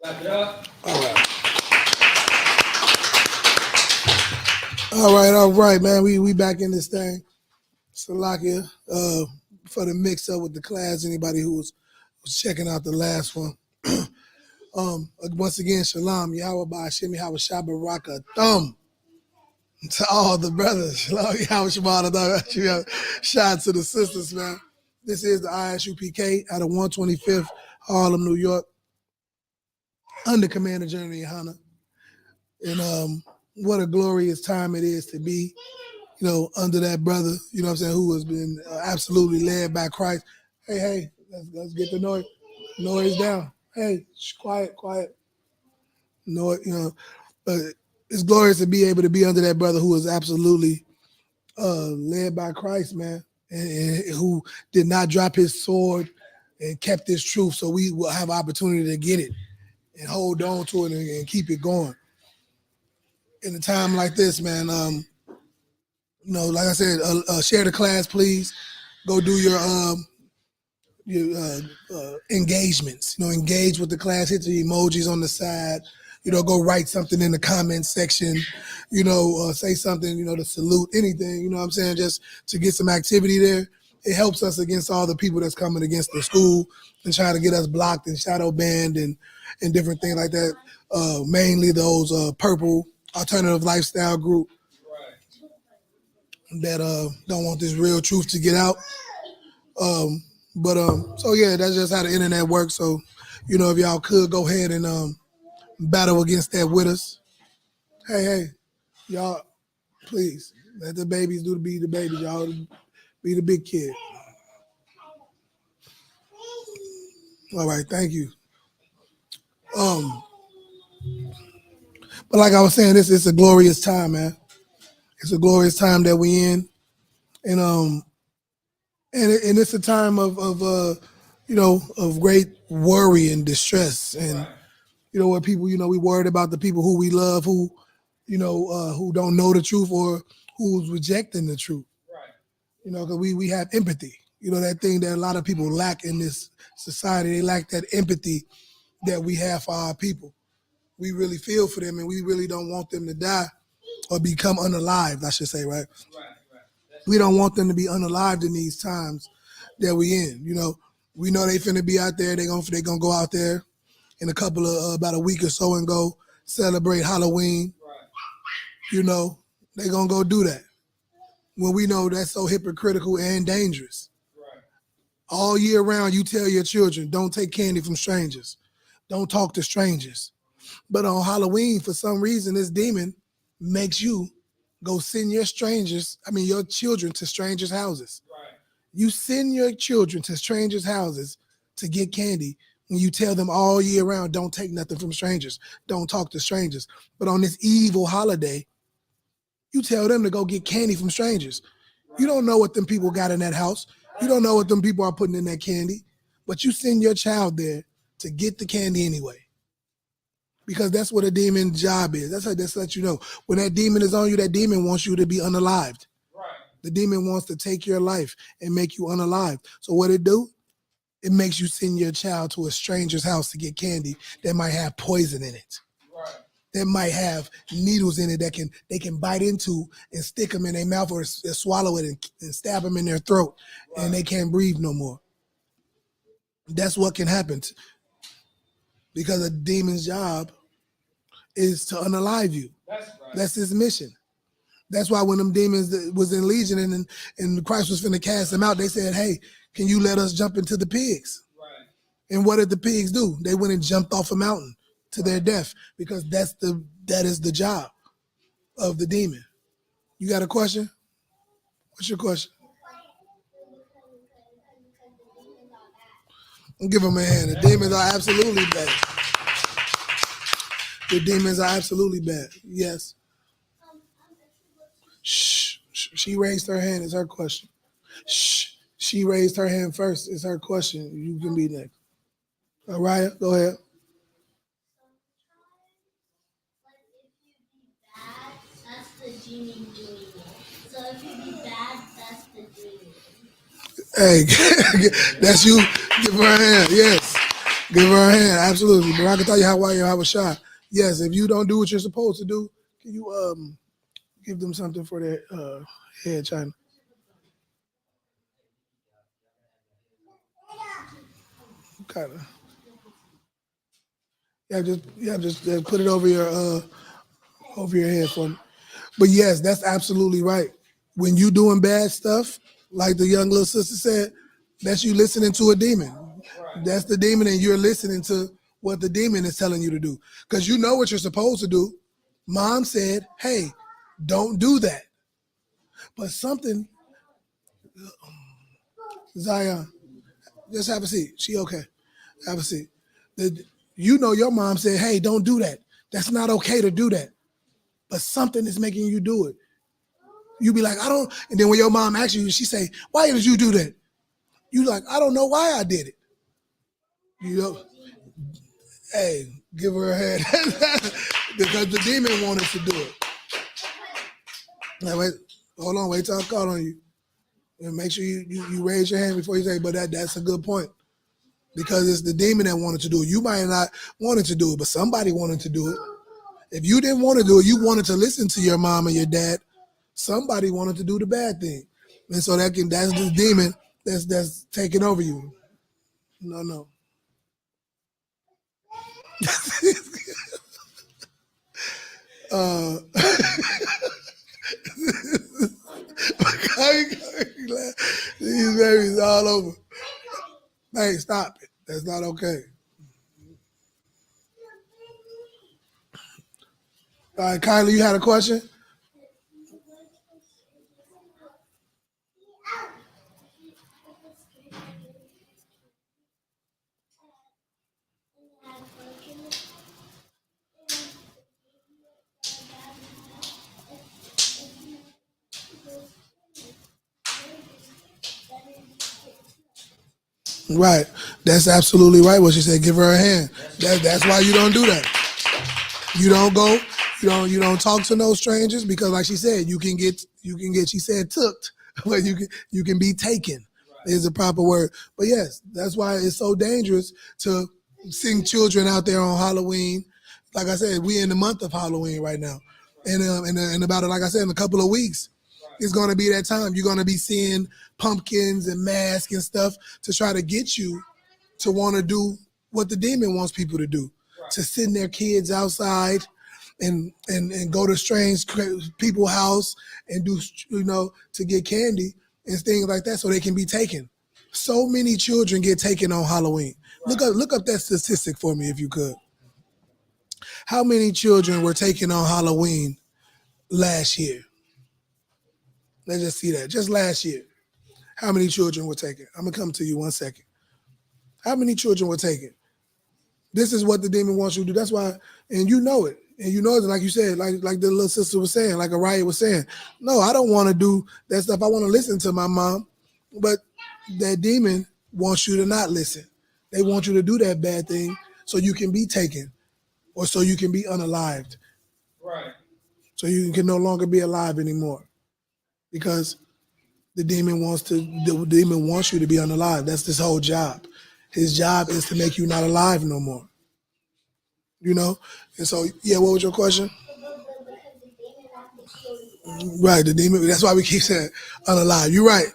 Clap it up. All right. All right, man. We back in this thing. Salakia. For the mix up with the class, anybody who was checking out the last one. Once again, Shalom, Yahweh Ba'ashim, Yahweh Shabbat Raka Thumb to all the brothers. Shalom, Yahweh Shabbat. Shout out to the sisters, man. This is the ISUPK out of 125th Harlem, New York, under Commander General Yohana. And what a glorious time it is to be, under that brother, you know what I'm saying, who has been absolutely led by Christ. Hey, let's get the noise down. Hey, quiet. But it's glorious to be able to be under that brother who is absolutely led by Christ, man, and who did not drop his sword and kept his truth, so we will have opportunity to get it and hold on to it and keep it going. In a time like this, man, like I said, share the class, please. Go do your engagements. Engage with the class. Hit the emojis on the side. Go write something in the comment section. Say something. To salute anything. You know what I'm saying? Just to get some activity there. It helps us against all the people that's coming against the school and trying to get us blocked and shadow banned and different things like that. Mainly those purple alternative lifestyle group that don't want this real truth to get out. So yeah, that's just how the internet works. So, if y'all could go ahead and battle against that with us. Hey, y'all, please let the babies be the babies. Y'all be the big kid. All right, thank you. But like I was saying, it's a glorious time, man. It's a glorious time that we in, and it's a time of great worry and distress, and where people, we worried about the people who we love, who who don't know the truth or who's rejecting the truth. Right. Because we have empathy. That thing that a lot of people lack in this society. They lack that empathy that we have for our people. We really feel for them, and we really don't want them to die or become unalived, I should say, right? Right. We don't want them to be unalived in these times that we in. We know they finna be out there. They gonna go out there in a couple of about a week or so and go celebrate Halloween. Right. They gonna go do that when we know that's so hypocritical and dangerous. Right. All year round, you tell your children, don't take candy from strangers, don't talk to strangers. But on Halloween, for some reason, this demon makes you go send your children to strangers' houses. Right. You send your children to strangers' houses to get candy when you tell them all year round, don't take nothing from strangers, don't talk to strangers. But on this evil holiday, you tell them to go get candy from strangers. You don't know what them people got in that house. You don't know what them people are putting in that candy, but you send your child there to get the candy anyway. Because that's what a demon's job is. That's let you know. When that demon is on you, that demon wants you to be unalived. Right. The demon wants to take your life and make you unalived. So what it do? It makes you send your child to a stranger's house to get candy that might have poison in it. Right. That might have needles in it that they can bite into and stick them in their mouth or swallow it and stab them in their throat, Right. and they can't breathe no more. That's what can happen because a demon's job is to unalive you. That's right. That's his mission. That's why when them demons was in Legion and Christ was finna cast them out, they said, hey, can you let us jump into the pigs? Right. And what did the pigs do? They went and jumped off a mountain to their death because that is the job of the demon. You got a question? What's your question? Give them a hand. The demons are absolutely bad. The demons are absolutely bad. Yes. Shh. She raised her hand. It's her question. Shh. She raised her hand first. It's her question. You can be next. Araya, go ahead. Hey, that's you. Give her a hand. Yes. Give her a hand, absolutely. But I can tell you why you have a shot. Yes, if you don't do what you're supposed to do, can you give them something for their head, China? Kind of. Just put it over your head for me. But yes, that's absolutely right. When you doing bad stuff, like the young little sister said, that's you listening to a demon. That's the demon, and you're listening to what the demon is telling you to do. Because you know what you're supposed to do. Mom said, hey, don't do that. But something, Zion, just have a seat. She okay. Have a seat. You know your mom said, hey, don't do that. That's not okay to do that. But something is making you do it. You be like, I don't. And then when your mom asks you, she say, why did you do that? You like, I don't know why I did it. You know, hey, give her a hand because the demon wanted to do it. Now wait, hold on, wait till I call on you, and make sure you raise your hand before you say. But that's a good point because it's the demon that wanted to do it. You might not wanted to do it, but somebody wanted to do it. If you didn't want to do it, you wanted to listen to your mom and your dad. Somebody wanted to do the bad thing, and so that's the demon that's taking over you. No. uh, these babies all over. Hey, stop it. That's not okay. All right, Kylie, you had a question? Right. That's absolutely right. What she said. Give her a hand. That's why you don't do that. You don't go. You don't talk to no strangers because, like she said, you can get. She said tooked, but you can be taken. Is the proper word. But yes, that's why it's so dangerous to sing children out there on Halloween. Like I said, we in the month of Halloween right now, and in about like I said, in a couple of weeks, it's gonna be that time. You're gonna be seeing pumpkins and masks and stuff to try to get you to want to do what the demon wants people to do, to send their kids outside and go to strange people's house and do to get candy and things like that so they can be taken. So many children get taken on Halloween. Look up that statistic for me if you could. How many children were taken on Halloween last year? Let's just see that. Just last year. How many children were taken? I'm gonna come to you 1 second. How many children were taken? This is what the demon wants you to do. That's why, and you know it. And you know it, like you said, like the little sister was saying, like Araya was saying. No, I don't want to do that stuff. I want to listen to my mom. But that demon wants you to not listen. They want you to do that bad thing so you can be taken or so you can be unalived. Right. So you can no longer be alive anymore. Because the demon wants you to be unalive. That's his whole job. His job is to make you not alive no more. You know? And so, yeah, what was your question? Right, the demon. That's why we keep saying unalive. You're right.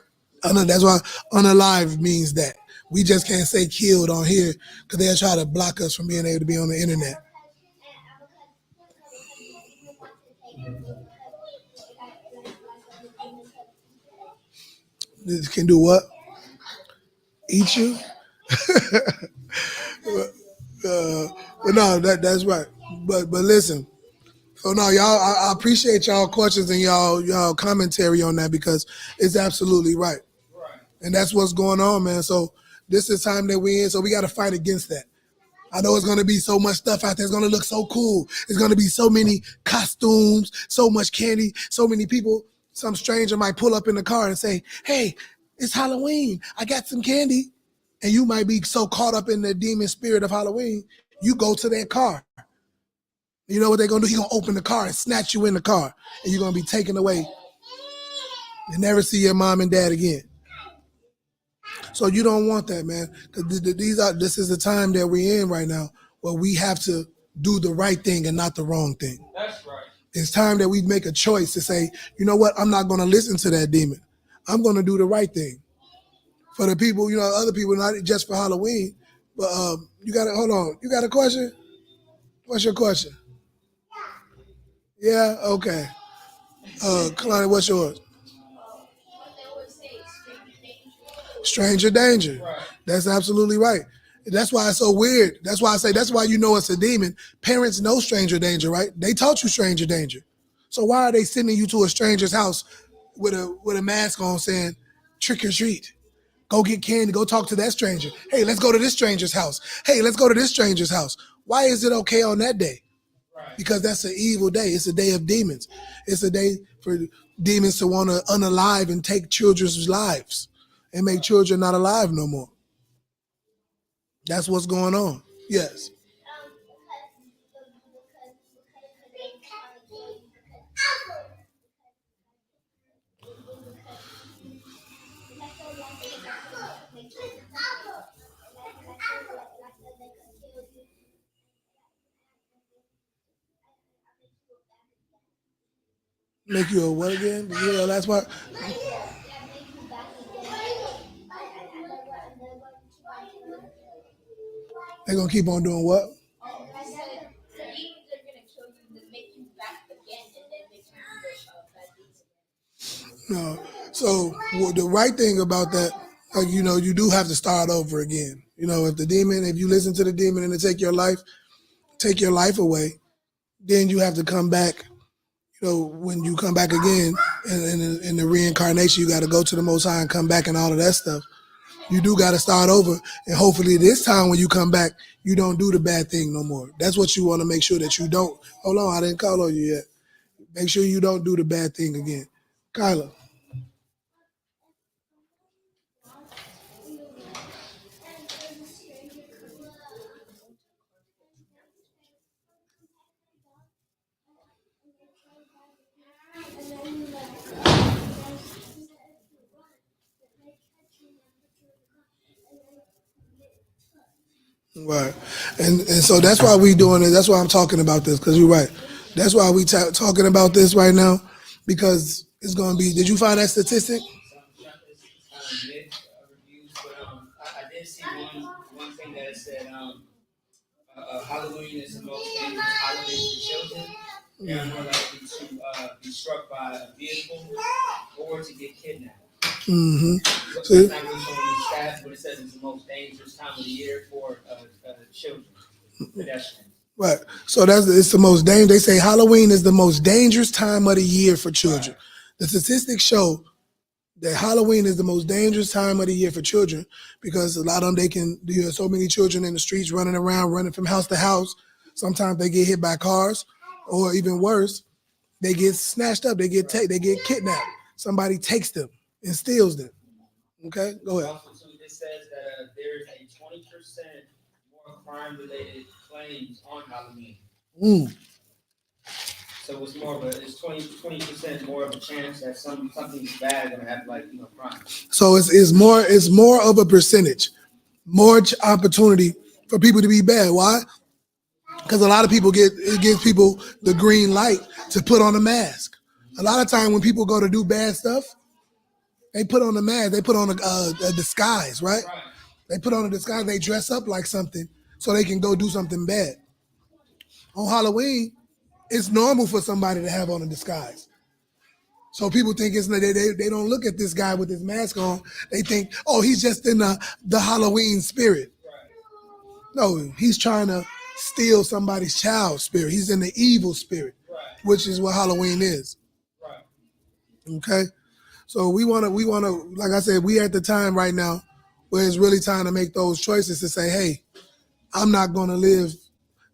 That's why unalive means that. We just can't say killed on here because they'll try to block us from being able to be on the internet. This can do what? Eat you? uh, but no, that's right. But listen. So no, y'all. I appreciate y'all questions and y'all commentary on that because it's absolutely right. And that's what's going on, man. So this is the time that we in. So we got to fight against that. I know it's going to be so much stuff out there. It's going to look so cool. It's going to be so many costumes, so much candy, so many people. Some stranger might pull up in the car and say, hey, it's Halloween. I got some candy. And you might be so caught up in the demon spirit of Halloween, you go to that car. You know what they're going to do? He's going to open the car and snatch you in the car. And you're going to be taken away and never see your mom and dad again. So you don't want that, man. Because this is the time that we're in right now where we have to do the right thing and not the wrong thing. That's right. It's time that we make a choice to say, you know what, I'm not going to listen to that demon. I'm going to do the right thing. For the people, other people, not just for Halloween. But you got to, hold on. You got a question? What's your question? Yeah? Okay. Kalani, what's yours? Stranger danger. Right. That's absolutely right. That's why it's so weird. That's why I say that's why you know it's a demon. Parents know stranger danger, right? They taught you stranger danger. So why are they sending you to a stranger's house with a mask on saying trick or treat? Go get candy, go talk to that stranger. Hey, let's go to this stranger's house. Hey, let's go to this stranger's house. Why is it okay on that day? Right. Because that's an evil day. It's a day of demons. It's a day for demons to want to unalive and take children's lives and make children not alive no more. That's what's going on. Yes. Make you a what again? Did you hear that last part? They're gonna keep on doing what? No. So the right thing about that, you do have to start over again. If you listen to the demon and it take your life away, then you have to come back. When you come back again in the reincarnation, you got to go to the Most High and come back and all of that stuff. You do got to start over, and hopefully this time when you come back, you don't do the bad thing no more. That's what you want to make sure that you don't. Hold on, I didn't call on you yet. Make sure you don't do the bad thing again. Kyla. Right, and so that's why we doing it. That's why I'm talking about this, because you're right. That's why we talking about this right now, because it's going to be. Did you find that statistic? Reviews, but I did see one thing that said Halloween is the most dangerous holiday for children. They are more likely to be struck by a vehicle or to get kidnapped. Mm-hmm. It's not really showing the stats, but it says it's the most dangerous time of the year for children, pedestrians. Right. So it's the most dangerous. They say Halloween is the most dangerous time of the year for children. Right. The statistics show that Halloween is the most dangerous time of the year for children because a lot of them, so many children in the streets running around, running from house to house. Sometimes they get hit by cars, or even worse, they get snatched up. They get kidnapped. Somebody takes them and steals them. Okay, go ahead. Also, it says that there's a 20% more crime-related claims on Halloween. So it's more of it's 20% more of a chance that something's bad gonna happen, like crime. So it's more of a percentage, more opportunity for people to be bad. Why? Because a lot of people it gives people the green light to put on a mask. A lot of time when people go to do bad stuff, they put on a mask, they put on a disguise, right? They put on a disguise, they dress up like something so they can go do something bad. On Halloween, it's normal for somebody to have on a disguise. So people think they don't look at this guy with his mask on. They think, oh, he's just in the Halloween spirit. No, he's trying to steal somebody's child spirit. He's in the evil spirit, which is what Halloween is. Okay? So we want to, like I said, we at the time right now where it's really time to make those choices to say, hey, I'm not going to live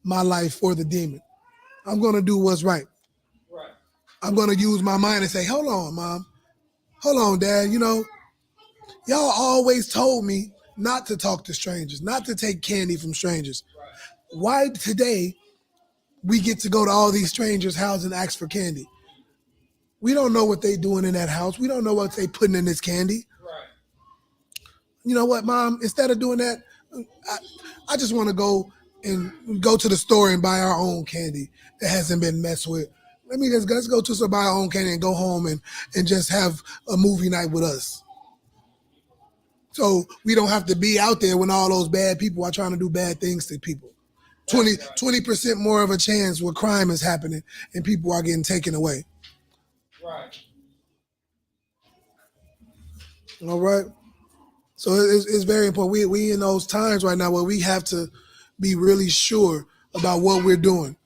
my life for the demon. I'm going to do what's right. I'm going to use my mind and say, hold on, Mom. Hold on, Dad. Y'all always told me not to talk to strangers, not to take candy from strangers. Why today we get to go to all these strangers' houses and ask for candy? We don't know what they doing in that house. We don't know what they putting in this candy. you know what, Mom? Instead of doing that, I just want to go to the store and buy our own candy that hasn't been messed with. Let's go to buy our own candy and go home and just have a movie night with us. So we don't have to be out there when all those bad people are trying to do bad things to people. 20% more of a chance where crime is happening and people are getting taken away. Right. All right. So it's very important. We in those times right now where we have to be really sure about what we're doing.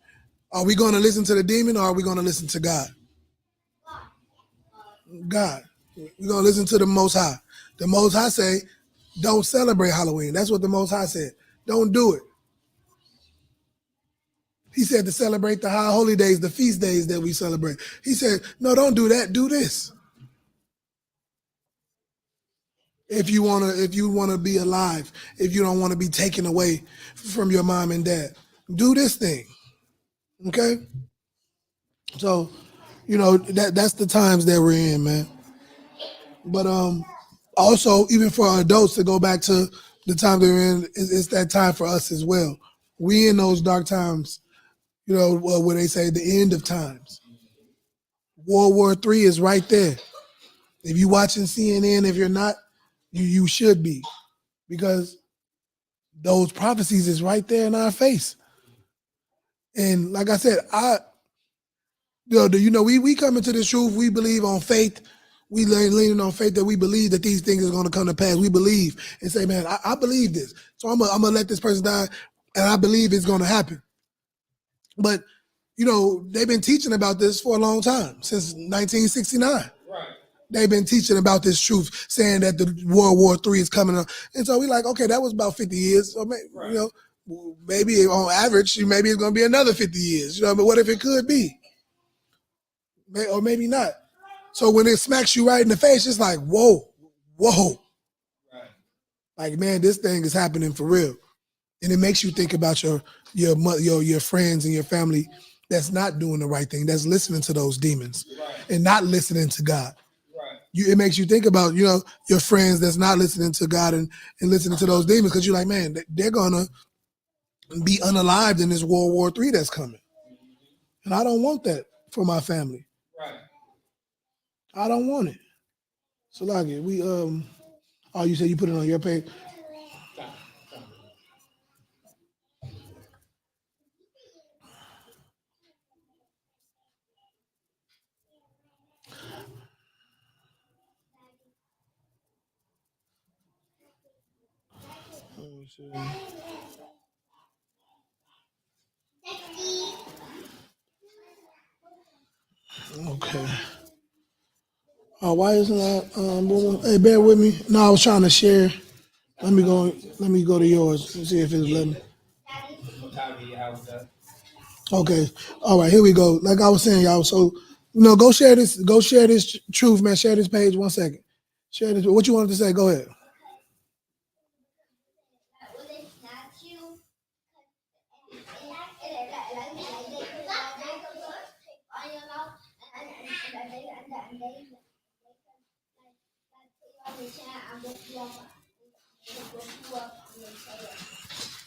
Are we going to listen to the demon or are we going to listen to God? God. We're going to listen to the Most High. The Most High say, don't celebrate Halloween. That's what the Most High said. Don't do it. He said to celebrate the high holy days, the feast days that we celebrate. He said, no, don't do that. Do this. If you wanna be alive, if you don't want to be taken away from your mom and dad, do this thing. Okay? So, that's the times that we're in, man. But also, even for adults, to go back to the time they're in, it's that time for us as well. We in those dark times, where they say the end of times. World War III is right there. If you're watching CNN, if you're not, you should be, because those prophecies is right there in our face. And like I said, we come into this truth. We believe on faith. We leaning on faith that we believe that these things are going to come to pass. We believe and say, man, I believe this. So I'm gonna let this person die, and I believe it's going to happen. But they've been teaching about this for a long time, since 1969. Right. They've been teaching about this truth, saying that the World War III is coming up. And so we're like, okay, that was about 50 years. So maybe on average, maybe it's going to be another 50 years. But what if it could be? Or maybe not. So when it smacks you right in the face, it's like, whoa. Right. Like, man, this thing is happening for real. And it makes you think about your friends and your family that's not doing the right thing, that's listening to those demons, Right. and not listening to God. Right. It makes you think about, your friends that's not listening to God and listening to those demons, because you're like, man, they're going to be unalived in this World War III that's coming. And I don't want that for my family. Right. I don't want it. So like we you said you put it on your page. Okay. Why isn't that? Hey, bear with me. No, I was trying to share. Let me go to yours and see if it's letting me. What time of your house up? Okay. All right. Here we go. Like I was saying, y'all. So, go share this. Go share this truth, man. Share this page. 1 second. Share this. What you wanted to say? Go ahead.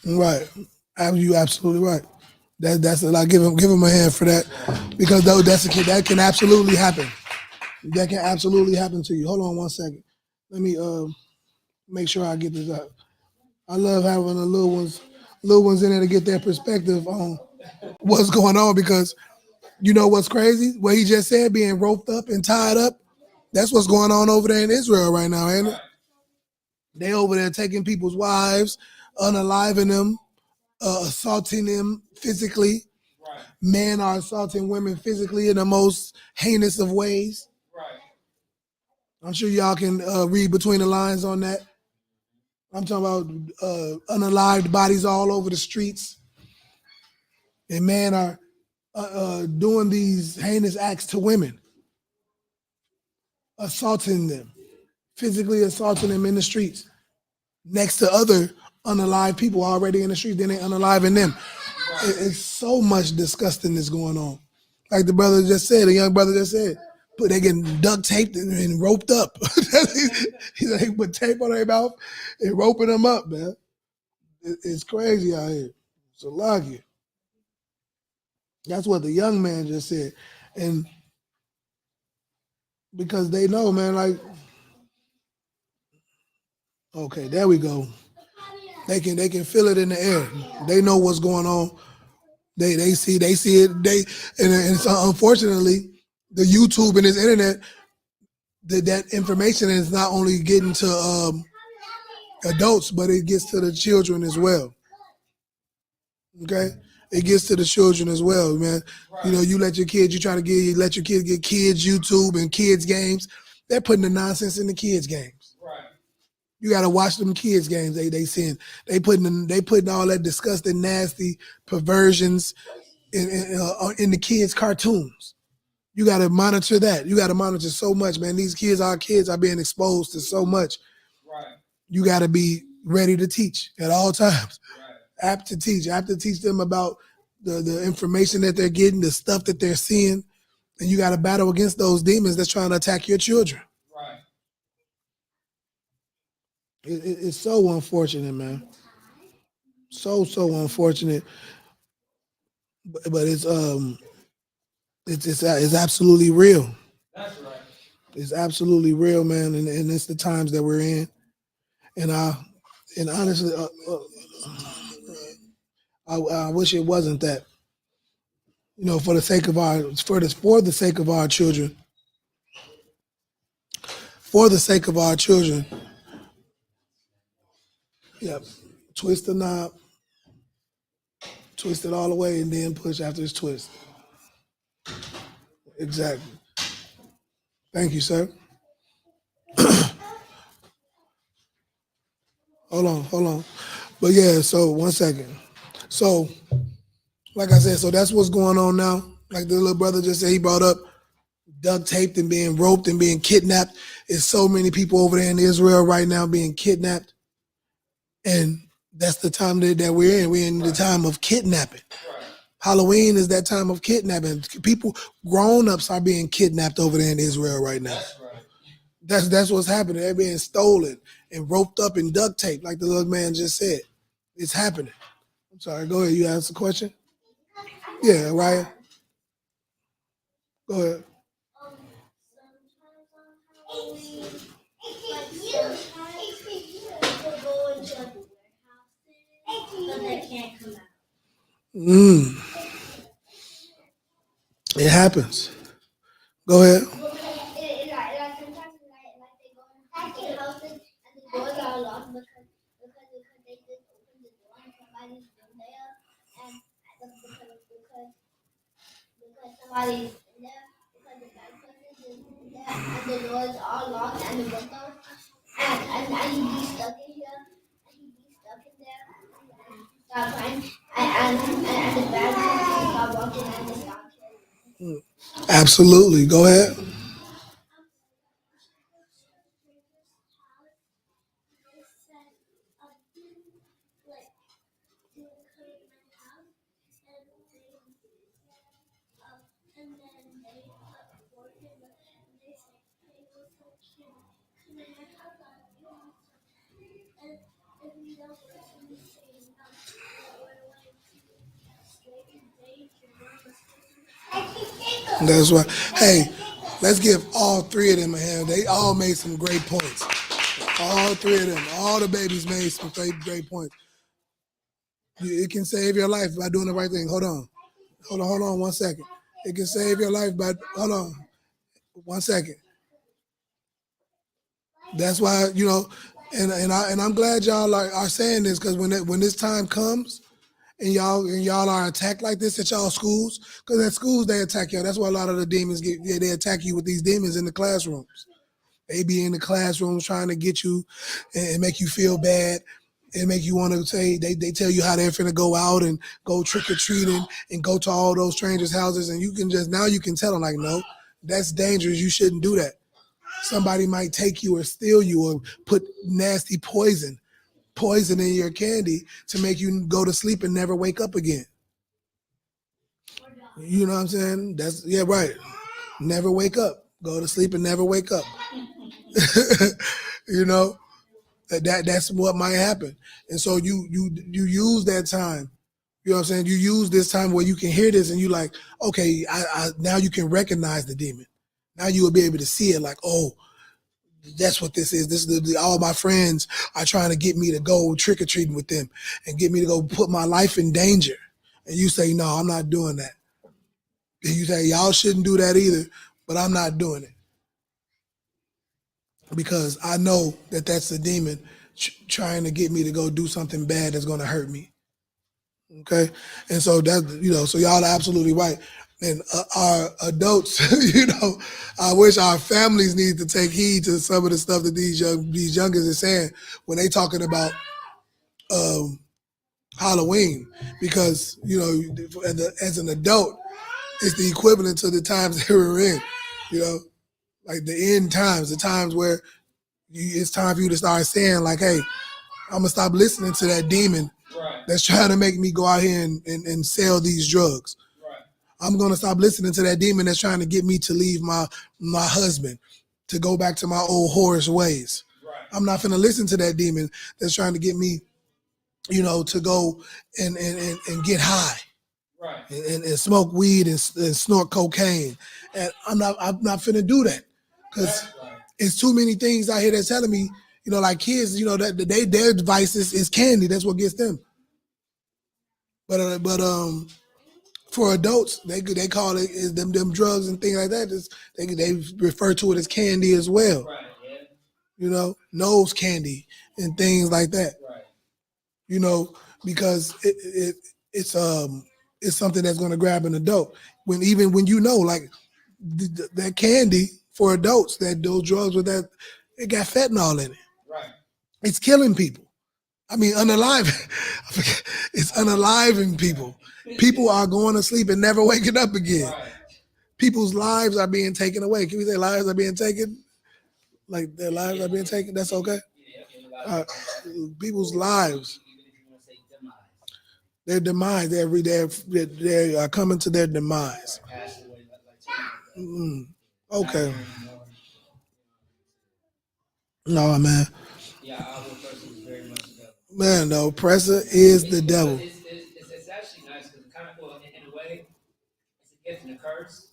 Right. You absolutely right. That's like give him a hand for that, because though that can absolutely happen. That can absolutely happen to you. Hold on 1 second. Let me make sure I get this out. I love having the little ones in there to get their perspective on what's going on, because you know what's crazy? What he just said, being roped up and tied up, that's what's going on over there in Israel right now, ain't it? They over there taking people's wives, unaliving them, assaulting them physically. Right. Men are assaulting women physically in the most heinous of ways. Right. I'm sure y'all can read between the lines on that. I'm talking about unalived bodies all over the streets. And men are doing these heinous acts to women, assaulting them, physically assaulting them in the streets, next to other unalived people already in the street. Then they unaliving them. It's so much disgustingness going on. Like the brother just said, the young brother just said, they getting duct taped and roped up. He said they put tape on their mouth and roping them up, man. It's crazy out here. So lucky. That's what the young man just said. And because they know, man, like, okay, there we go. They can feel it in the air. They know what's going on. They see it. And so unfortunately, the YouTube and this internet, that information is not only getting to adults, but it gets to the children as well. Okay, it gets to the children as well, man. You know, you let your kids get kids YouTube and kids games. They're putting the nonsense in the kids games. Right. You got to watch them kids games. They send. They putting all that disgusting, nasty perversions in the kids' cartoons. You got to monitor that. You got to monitor so much, man. These kids are being exposed to so much. Right. You got to be ready to teach at all times. Right. Apt to teach them about the information that they're getting, the stuff that they're seeing, and you got to battle against those demons that's trying to attack your children. Right. It's so unfortunate, man. So unfortunate, but it's absolutely real. That's right. It's absolutely real, man, and it's the times that we're in, and honestly, I wish it wasn't that. You know, for the sake of our children, yeah, twist the knob, twist it all the way, and then push after it's twisted. Exactly. Thank you, sir. Hold on. But yeah, so 1 second. So, like I said, so that's what's going on now. Like the little brother just said, he brought up duct taped and being roped and being kidnapped. There's so many people over there in Israel right now being kidnapped. And that's the time that we're in. We're in the time of kidnapping. Right. Halloween is that time of kidnapping. People, grown-ups are being kidnapped over there in Israel right now. That's right. That's what's happening. They're being stolen and roped up and duct taped, like the little man just said. It's happening. I'm sorry, go ahead. You asked a question? Yeah, Ryan. Go ahead. It happens. Go ahead. Somebody's in there because the bad person is in there and the doors are locked and the windows and he'd be stuck in here and he'd be stuck in there and start crying and the bad person start walking and they start killing. Absolutely. Go ahead. That's right. Hey, let's give all three of them a hand. They all made some great points. All three of them. All the babies made some great points. It can save your life by doing the right thing. Hold on 1 second. It can save your life by, hold on 1 second. That's why, you know, and I'm glad y'all are saying this, because when this time comes and y'all are attacked like this at y'all schools, because at schools they attack y'all. That's why a lot of the demons they attack you with these demons in the classrooms. They be in the classrooms trying to get you and make you feel bad and make you want to say, they tell you how they're finna go out and go trick-or-treating and go to all those strangers' houses, and you can tell them, like, no, that's dangerous. You shouldn't do that. Somebody might take you or steal you or put nasty poison in your candy to make you go to sleep and never wake up again. You know what I'm saying? Yeah, right. Never wake up. Go to sleep and never wake up. You know, that's what might happen. And so you use that time. You know what I'm saying? You use this time where you can hear this and you like, okay, I now you can recognize the demon. Now you will be able to see it like, oh, that's what this is. This is all my friends are trying to get me to go trick or treating with them and get me to go put my life in danger. And you say, no, I'm not doing that. And you say, y'all shouldn't do that either, but I'm not doing it because I know that that's a demon trying to get me to go do something bad that's going to hurt me. Okay, and so that so y'all are absolutely right. And our adults, I wish our families need to take heed to some of the stuff that these youngers are saying when they talking about um, Halloween, because as an adult, it's the equivalent to the times that we're in. You know, like the end times, the times where it's time for you to start saying like, "Hey, I'm gonna stop listening to that demon Right. that's trying to make me go out here and sell these drugs. Right. I'm gonna stop listening to that demon that's trying to get me to leave my husband, to go back to my old whorish ways. Right. I'm not gonna listen to that demon that's trying to get me, to go and get high. Right. And smoke weed and snort cocaine. And I'm not finna do that. Because it's too many things out here that's telling me, like kids, that their device is candy. That's what gets them. But for adults, they call it is them drugs and things like that. They refer to it as candy as well. Right. Yeah. Nose candy and things like that. Right. Because it's something that's going to grab an adult. When like that candy for adults, that those drugs with that, it got fentanyl in it. Right. It's killing people. I mean, it's unaliving people. People are going to sleep and never waking up again. Right. People's lives are being taken away. Can we say lives are being taken? Like their lives are being taken? That's okay. Uh, people's lives, their demise, they are coming to their demise. Okay. No, man. Yeah, our oppressor is very much the devil. Man, the oppressor is the devil. It's actually nice because it kind of, well, in a way, it's a gift and a curse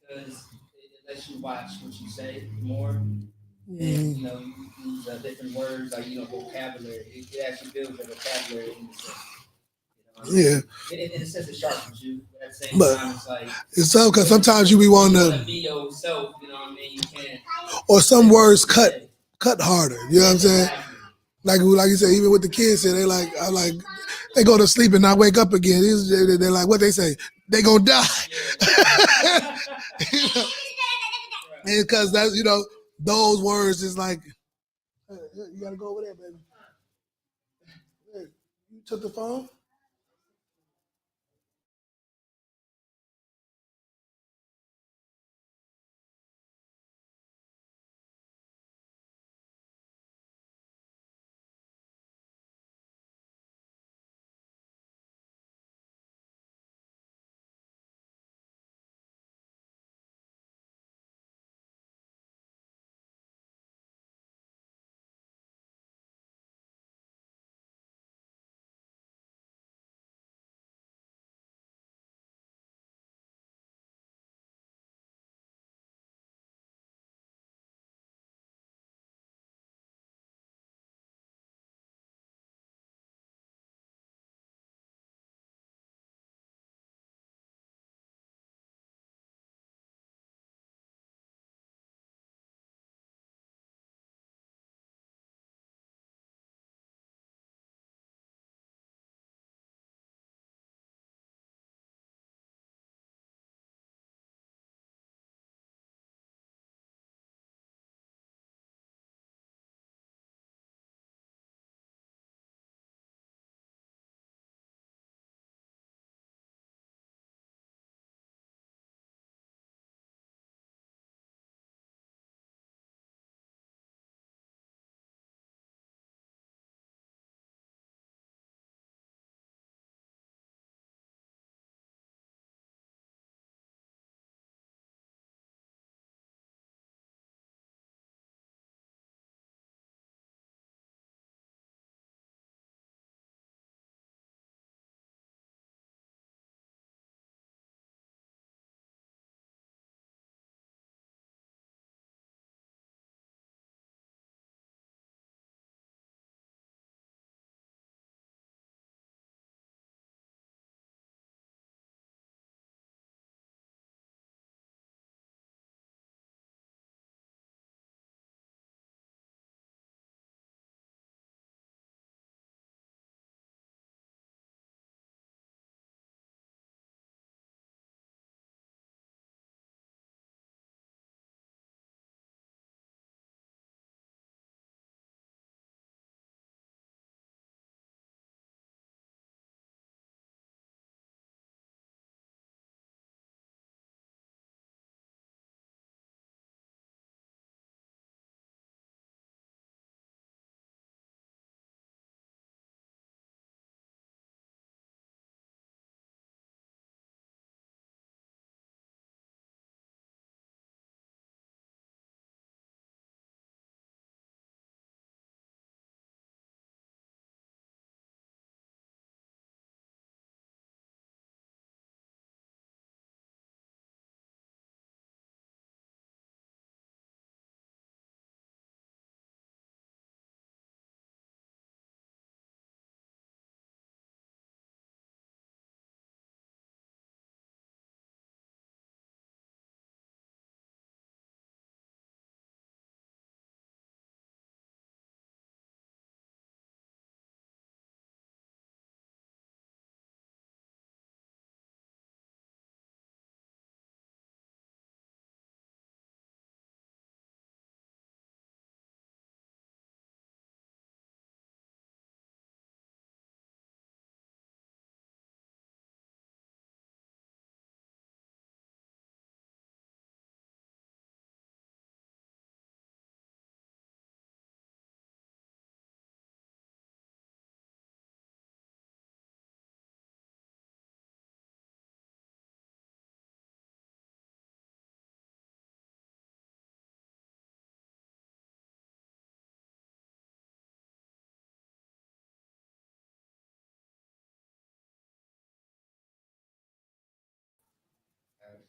because it lets you watch what you say more. And, you use different words like, vocabulary. It actually builds your vocabulary in the sense. Yeah. In a sense, it sharpens you. But at the same But time, it's like. It's tough because sometimes you be wanting to be yourself, you know what I mean? You can't. Or some words cut harder. You know what I'm saying? Like you said, even with the kids, they go to sleep and not wake up again. They're like, what they say? They gonna die. Because that's those words is like, hey, you gotta go over there, baby. Hey, you took the phone?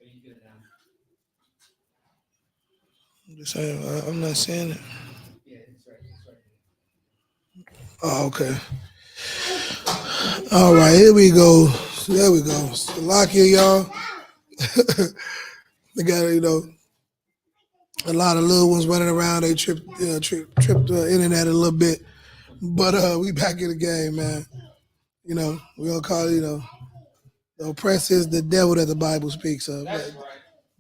Are you good now? I'm just saying, I'm not saying it. Yeah, it's right. It's right. Oh, okay. All right, here we go. There we go. Salakia, y'all. They got, a lot of little ones running around. They tripped the internet a little bit. But we back in the game, man. We gonna call it, the oppressor is the devil that the Bible speaks of. That's right.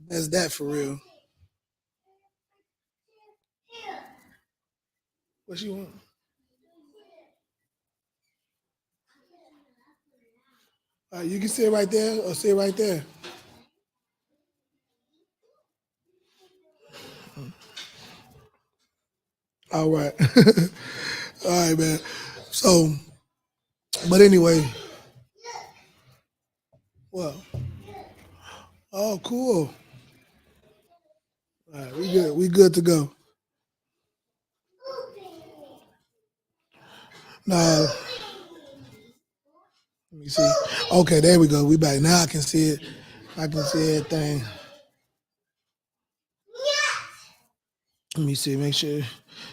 That's that for real. What you want? All right, you can sit right there or sit right there. All right. All right, man. So, but anyway, well, oh, cool. All right, we good. We good to go. Now, let me see. Okay, there we go. We back. Now I can see it. I can see everything. Let me see. Make sure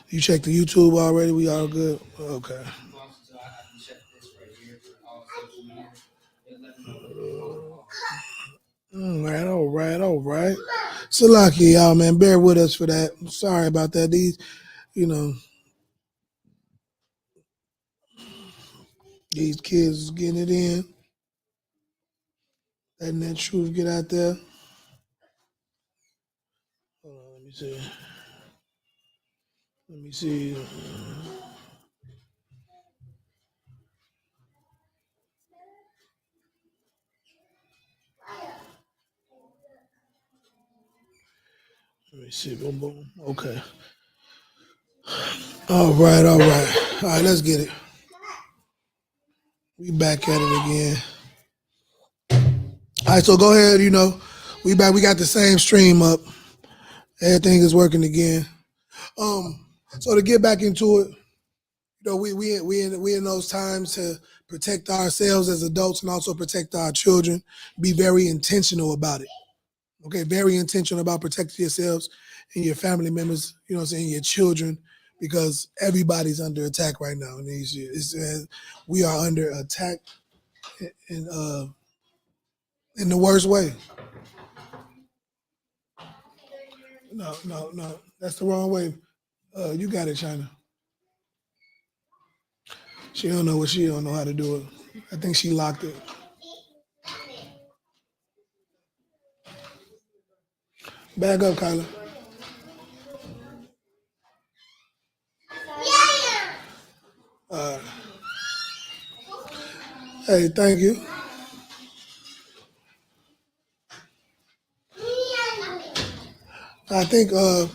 you checked the YouTube already. We all good. Okay. Also, so I can check this right here for all social media. It'll let me know when you're on the call. All right. Salaki, y'all, man. Bear with us for that. Sorry about that. These kids is getting it in. Letting that truth get out there. Hold on, let me see. Let me see. Let me see. Boom, boom. Okay. All right. All right, let's get it. We back at it again. All right, so go ahead, we back. We got the same stream up. Everything is working again. So to get back into it, we in those times to protect ourselves as adults and also protect our children. Be very intentional about it. Okay, very intentional about protecting yourselves and your family members. You know what I'm saying, your children, because everybody's under attack right now. And we are under attack in the worst way. No, that's the wrong way. You got it, China. She don't know how to do it. I think she locked it. Back up, Kyla. Hey, thank you. I think I'm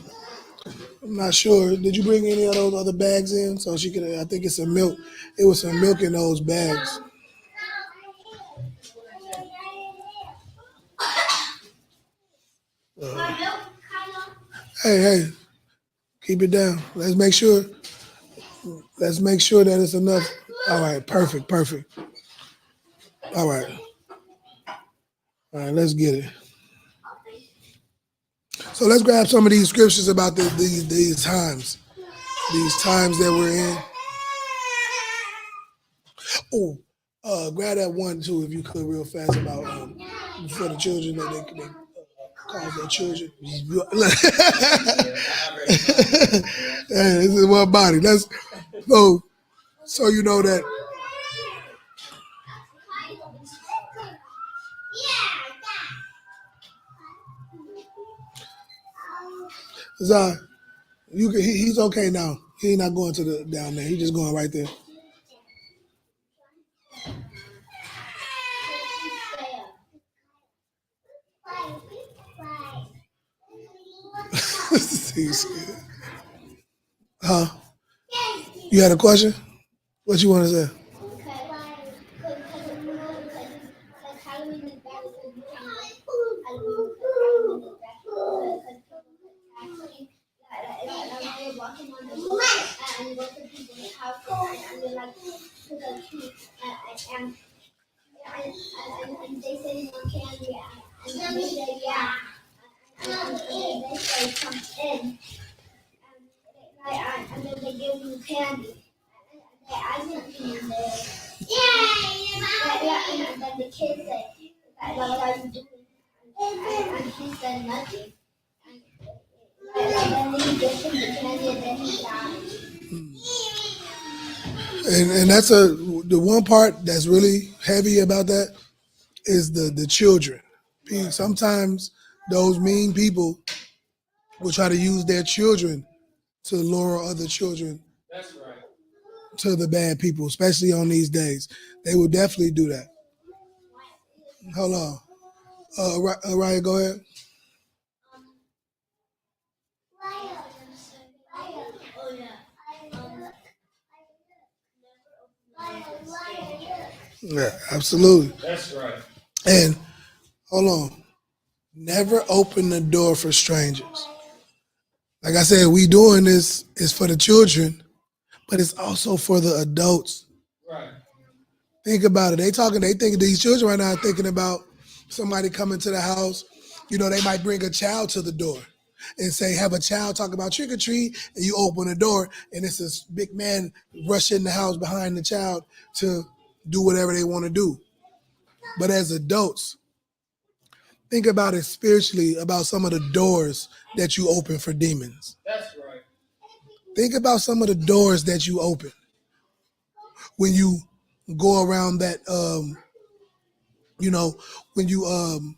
not sure. Did you bring any of those other bags in so she could? I think it's some milk. It was some milk in those bags. Hey, keep it down. Let's make sure that it's enough. All right, perfect. All right, let's get it. So let's grab some of these scriptures about these times that we're in. Oh, grab that one too, if you could, real fast about for the children that they call their children. This is one body. Let's go. So you know that. Zah, he's okay now. He's not going to the down there. He's just going right there. He's scared. Huh? You had a question? What you want to say? kid said, what are you doing? And he said nothing. And then he gets him the candy and then he dies. And that's the one part that's really heavy about that is the children. Sometimes those mean people will try to use their children to lure other children That's right. to the bad people, especially on these days. They will definitely do that. Hold on. Ryan, go ahead. Yeah, absolutely. That's right. And hold on. Never open the door for strangers. Like I said, we doing this is for the children, but it's also for the adults. Right. Think about it. They think these children right now are thinking about somebody coming to the house. You know, they might bring a child to the door and say, have a child talk about trick or treat, and you open the door and it's this big man rush in the house behind the child to do whatever they want to do. But as adults, think about it spiritually about some of the doors that you open for demons. That's right. Think about some of the doors that you open when you go around that, when you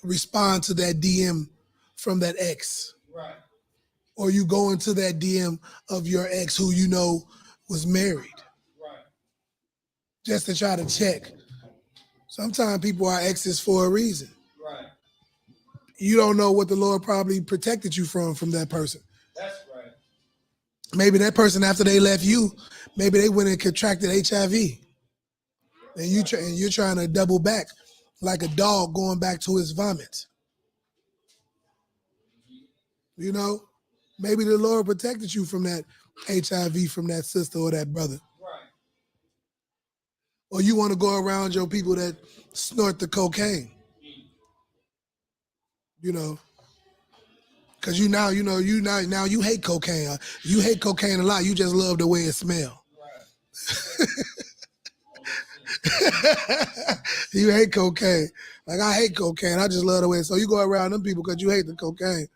respond to that DM from that ex, Right. or you go into that DM of your ex who you know was married, Right. just to try to check. Sometimes people are exes for a reason. Right. You don't know what the Lord probably protected you from that person. That's right. Maybe that person, after they left you, maybe they went and contracted HIV, and you're trying to double back like a dog going back to his vomit. You know, maybe the Lord protected you from that HIV from that sister or that brother. Right. Or you want to go around your people that snort the cocaine. You know, because now you hate cocaine. You hate cocaine a lot. You just love the way it smells. Right. You hate cocaine. Like, I hate cocaine. I just love the way. So you go around them people because you hate the cocaine.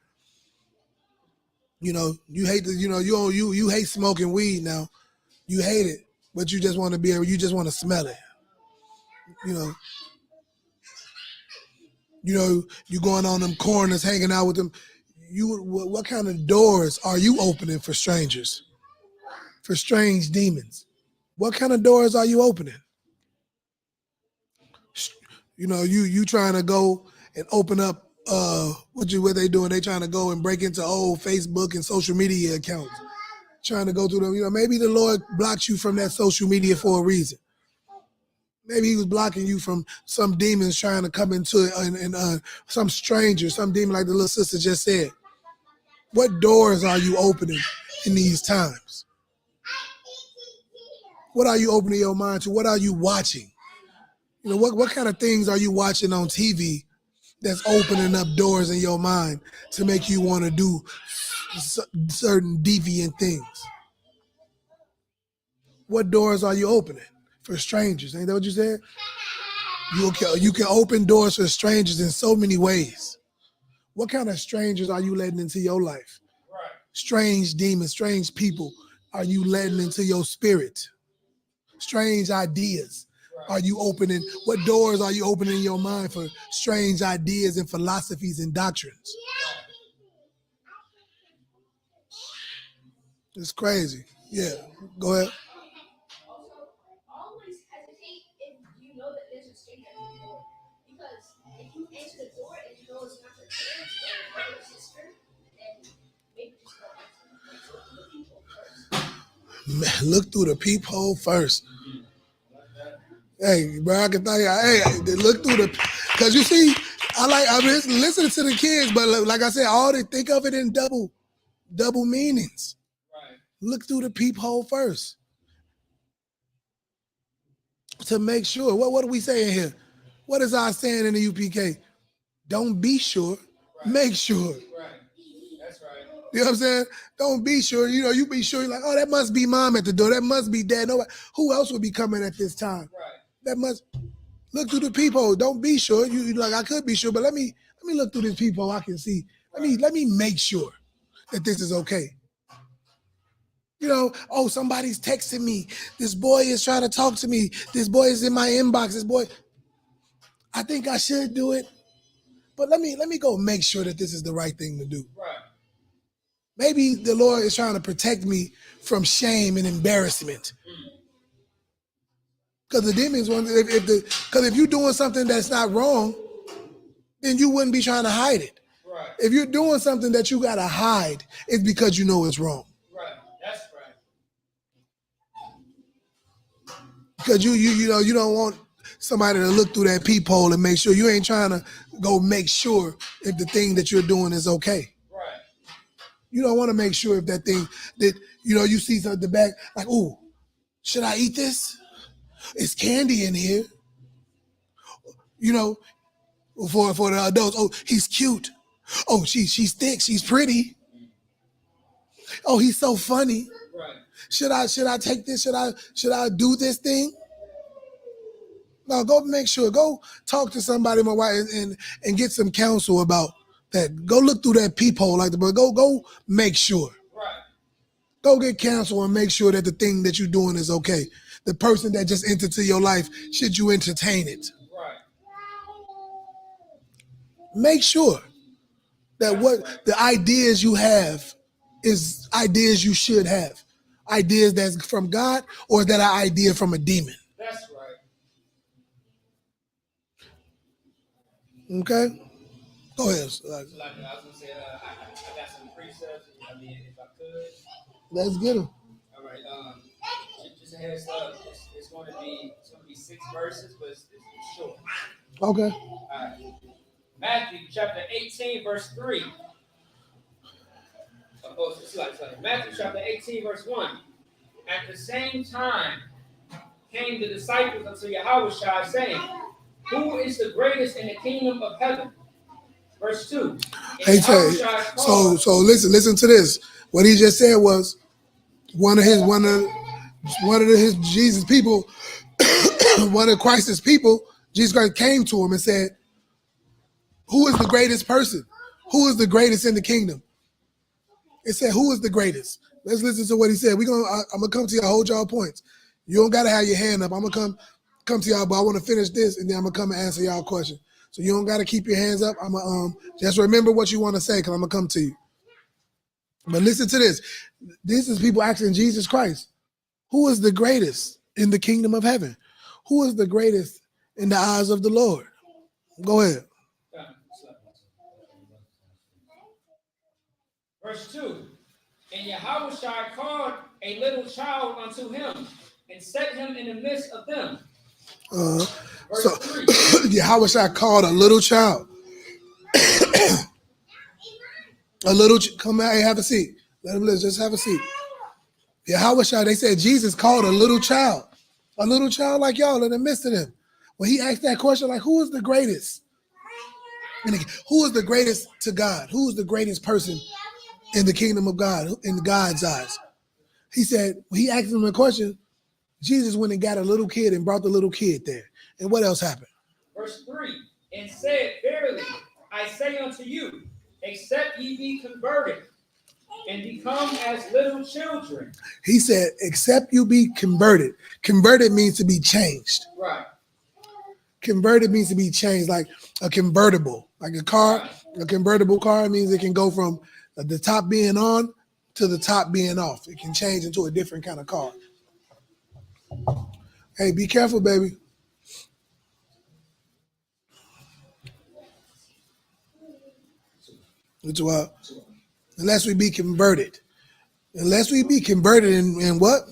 You know, you hate you hate smoking weed now. You hate it, but you just want to you just want to smell it. You going on them corners, hanging out with them. What kind of doors are you opening for strangers? For strange demons? What kind of doors are you opening? You trying to go and open up what they doing? They trying to go and break into old Facebook and social media accounts. Trying to go through them. Maybe the Lord blocked you from that social media for a reason. Maybe he was blocking you from some demons trying to come into it and some stranger, some demon like the little sister just said. What doors are you opening in these times? What are you opening your mind to? What are you watching? What kind of things are you watching on TV that's opening up doors in your mind to make you want to do certain deviant things? What doors are you opening for strangers? Ain't that what you said? You can open doors for strangers in so many ways. What kind of strangers are you letting into your life? Right. Strange demons, strange people are you letting into your spirit? Strange ideas. Are you opening? What doors are you opening in your mind for strange ideas and philosophies and doctrines? It's crazy. Yeah, go ahead. Also, always hesitate if you know that there's a stranger at the door. Because if you answer the door and you know it's not your parents or your brother or sister, then maybe just go answer. Look through the peephole first. Hey, bro, I can tell you, look through because you see, I'm listening to the kids, but like I said, all they think of it in double meanings. Right. Look through the peephole first to make sure. What are we saying here? What is our saying in the UPK? Don't be sure, Right. make sure. Right. That's right. You know what I'm saying? Don't be sure. You be sure. You're like, oh, that must be mom at the door. That must be dad. Nobody. Who else would be coming at this time? Right. That must. Look through the peephole. Don't be sure. You like I could be sure, but let me look through this peephole. I can see. Let me make sure that this is okay. You know, oh, somebody's texting me. This boy is trying to talk to me. This boy is in my inbox. This boy, I think I should do it, but let me go make sure that this is the right thing to do. Right. Maybe the Lord is trying to protect me from shame and embarrassment. Because the demons want because if you're doing something that's not wrong, then you wouldn't be trying to hide it. Right. If you're doing something that you gotta hide, it's because you know it's wrong. Right. That's right. Because you know you don't want somebody to look through that peephole and make sure you ain't trying to go make sure if the thing that you're doing is okay. Right. You don't want to make sure if that thing that you see something at the back like, ooh, should I eat this? It's candy in here. You know, for the adults. Oh, he's cute. Oh, she's thick. She's pretty. Oh, he's so funny. Right. Should I take this? Should I do this thing? No, go make sure. Go talk to somebody, my wife, and get some counsel about that. Go look through that peephole like the boy. Go make sure. Right. Go get counsel and make sure that the thing that you're doing is okay. The person that just entered to your life, should you entertain it? Right. Make sure that what the ideas you have is ideas you should have. Ideas that's from God or that are idea from a demon. That's right. Okay? Go ahead. Like I was gonna say, I got some precepts. I mean, if I could. Let's get them. All right. Just a heads up. It's going to be 6 verses, but it's short. Okay. All right. Matthew chapter 18, verse 3. Matthew chapter 18, verse 1. At the same time came the disciples unto Yahushua, saying, Who is the greatest in the kingdom of heaven? Verse 2. Hey, so listen to this. What he just said was one of his Jesus people, one of Christ's people, Jesus Christ came to him and said, who is the greatest person? Who is the greatest in the kingdom? It said, who is the greatest? Let's listen to what he said. I'm gonna come to y'all, hold y'all points. You don't gotta have your hand up. I'm gonna come to y'all, but I want to finish this and then I'm gonna come and answer y'all question. So you don't gotta keep your hands up. I'm gonna just remember what you want to say because I'm gonna come to you. But listen to this. This is people asking Jesus Christ, who is the greatest in the kingdom of heaven? Who is the greatest in the eyes of the Lord? Go ahead. Verse 2. And Yahushua called a little child unto him and set him in the midst of them. So Yahushua called a little child. Come out and have a seat. Let him just have a seat. Yahushua, they said Jesus called a little child like y'all in the midst of them. When he asked that question, like, who is the greatest? Who is the greatest to God? Who is the greatest person in the kingdom of God, in God's eyes? He said, when he asked him the question, Jesus went and got a little kid and brought the little kid there. And what else happened? Verse 3, and said, Verily, I say unto you, except ye be converted and become as little children. He said, except you be converted. Converted means to be changed. Right. Converted means to be changed, like a convertible. Like a car, a convertible car means it can go from the top being on to the top being off. It can change into a different kind of car. Hey, be careful, baby. It's unless we be converted. Unless we be converted in what?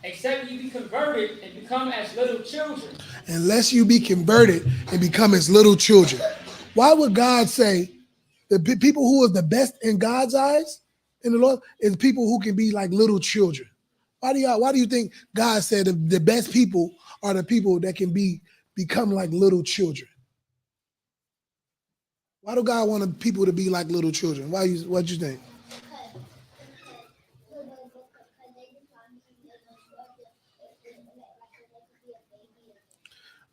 Except you be converted and become as little children. Unless you be converted and become as little children. Why would God say the people who are the best in God's eyes in the Lord is people who can be like little children? Why do you think God said the best people are the people that can become like little children? Why do God want people to be like little children? What you think?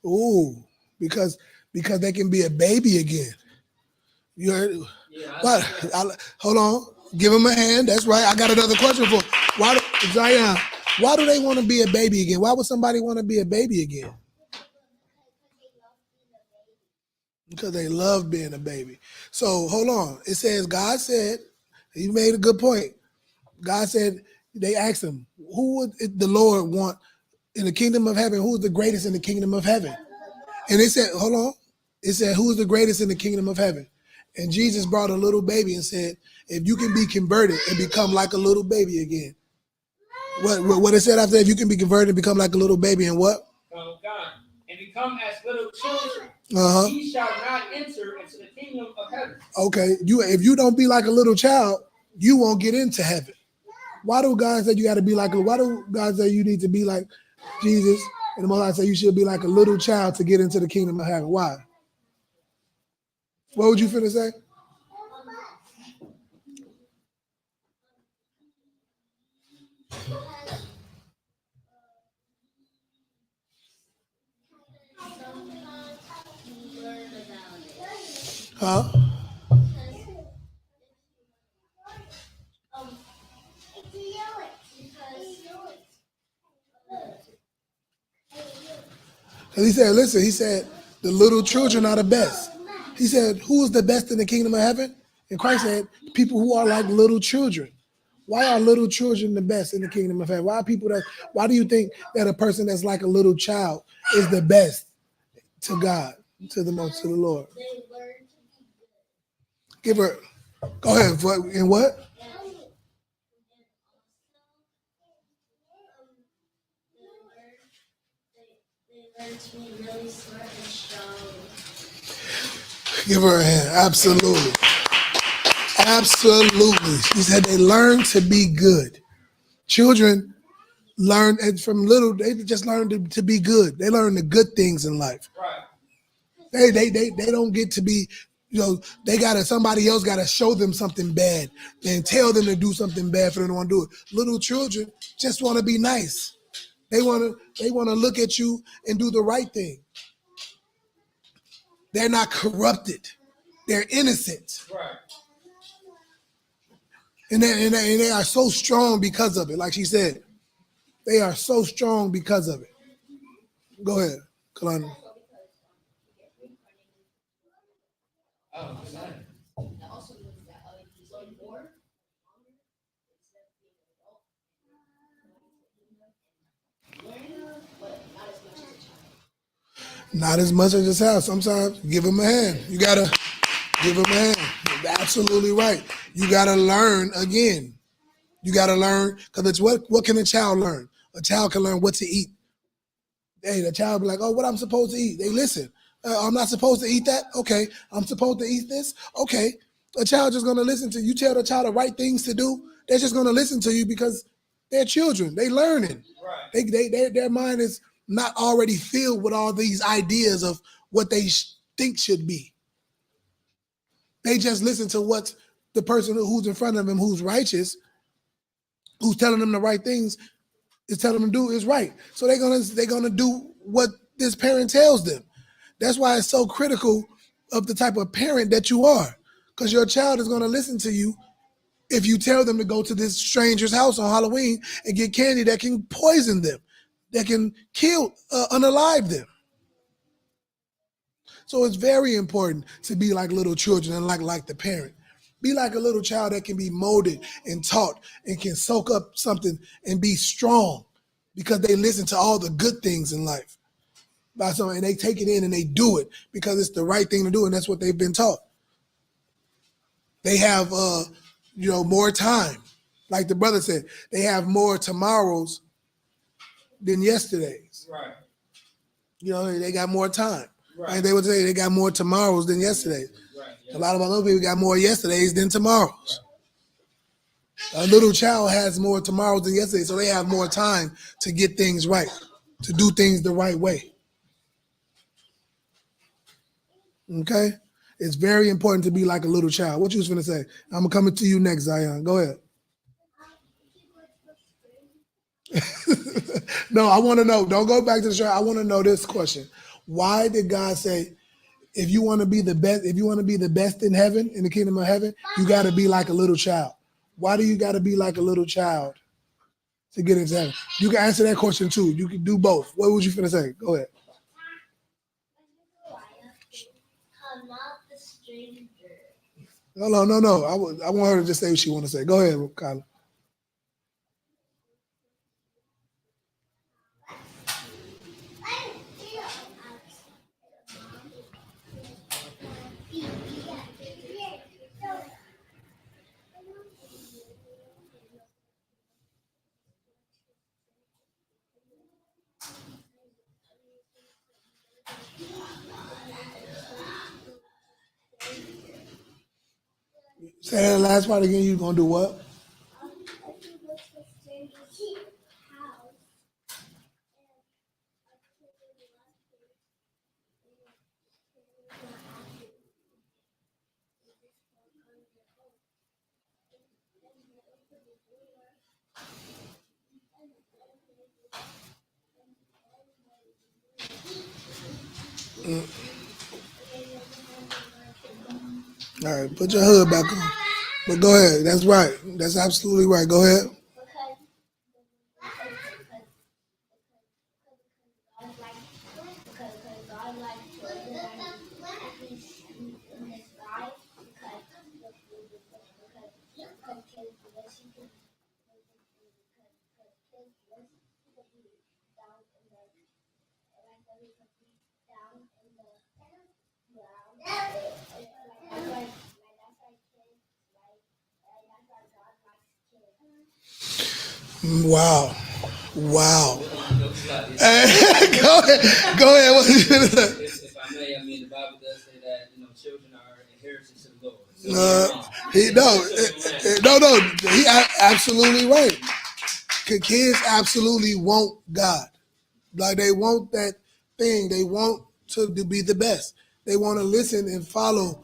Ooh, because they can be a baby again. You heard? Yeah, I What? see that. Hold on. Give him a hand. That's right. I got another question for why Zion. Why do they want to be a baby again? Why would somebody want to be a baby again? Because they love being a baby. So hold on. It says God said, he made a good point. God said, they asked him, who would the Lord want in the kingdom of heaven? Who's the greatest in the kingdom of heaven? And it said, hold on. It said, who's the greatest in the kingdom of heaven? And Jesus brought a little baby and said, if you can be converted and become like a little baby again. What it said after, if you can be converted and become like a little baby, and what? Come God and become as little children. Uh-huh. Ye shall not enter into the kingdom of heaven. Okay. If you don't be like a little child, you won't get into heaven. Why do God say you got to be like? Why do God say you need to be like Jesus? And the Most High say you should be like a little child to get into the kingdom of heaven. Why? What would you finna say? Huh? Because he said, listen, he said, the little children are the best. He said, who is the best in the kingdom of heaven? And Christ said, people who are like little children. Why are little children the best in the kingdom of heaven? Why do you think that a person that's like a little child is the best to God, to the Lord? Give her, go ahead. And what? Give her a hand. Absolutely. Absolutely. She said they learn to be good. Children learn from little, they just learn to be good. They learn the good things in life. Right. They don't get to be, somebody else gotta show them something bad and tell them to do something bad for them to want to do it. Little children just want to be nice. They wanna look at you and do the right thing. They're not corrupted. They're innocent. Right. And they are so strong because of it. Like she said, they are so strong because of it. Go ahead, Kalani. Oh, exactly. Not as much as a child. Sometimes give them a hand. You gotta give them a hand. You're absolutely right. You gotta learn again. You gotta learn because it's what can a child learn? A child can learn what to eat. Hey, the child be like, oh, what I'm supposed to eat? They listen. I'm not supposed to eat that? Okay. I'm supposed to eat this? Okay. A child just gonna listen to you. Tell the child the right things to do. They're just gonna listen to you because they're children. They learning. Right. Their mind is not already filled with all these ideas of what they think should be. They just listen to what the person who's in front of them, who's righteous, who's telling them the right things, is telling them to do is right. So they're gonna do what this parent tells them. That's why it's so critical of the type of parent that you are, because your child is gonna listen to you if you tell them to go to this stranger's house on Halloween and get candy that can poison them, that can kill, unalive them. So it's very important to be like little children and like the parent. Be like a little child that can be molded and taught and can soak up something and be strong because they listen to all the good things in life. And they take it in and they do it because it's the right thing to do, and that's what they've been taught. They have more time. Like the brother said, they have more tomorrows than yesterdays. Right. They got more time. Right. Like they would say they got more tomorrows than yesterdays. Right. Yeah. A lot of other people got more yesterdays than tomorrows. Right. A little child has more tomorrows than yesterday, so they have more time to get things right, to do things the right way. Okay? It's very important to be like a little child. What you was gonna say? I'm coming to you next, Zion. Go ahead. No, I want to know. Don't go back to the show. I want to know this question. Why did God say, if you want to be the best, if you want to be the best in heaven, in the kingdom of heaven, you got to be like a little child? Why do you got to be like a little child to get into heaven? You can answer that question too. You can do both. What was you finna say? Go ahead. Come out the stranger. No. I want her to just say what she want to say. Go ahead, Kyla. Say that last part again. You gonna do what? All right, put your hood back on. But go ahead. That's right. That's absolutely right. Go ahead. Wow. Wow. Go ahead. Go ahead. What you gonna say? If I may, I mean the Bible does say that children are inheritance of the Lord. So He absolutely right. Kids absolutely want God. Like they want that thing. They want to be the best. They want to listen and follow,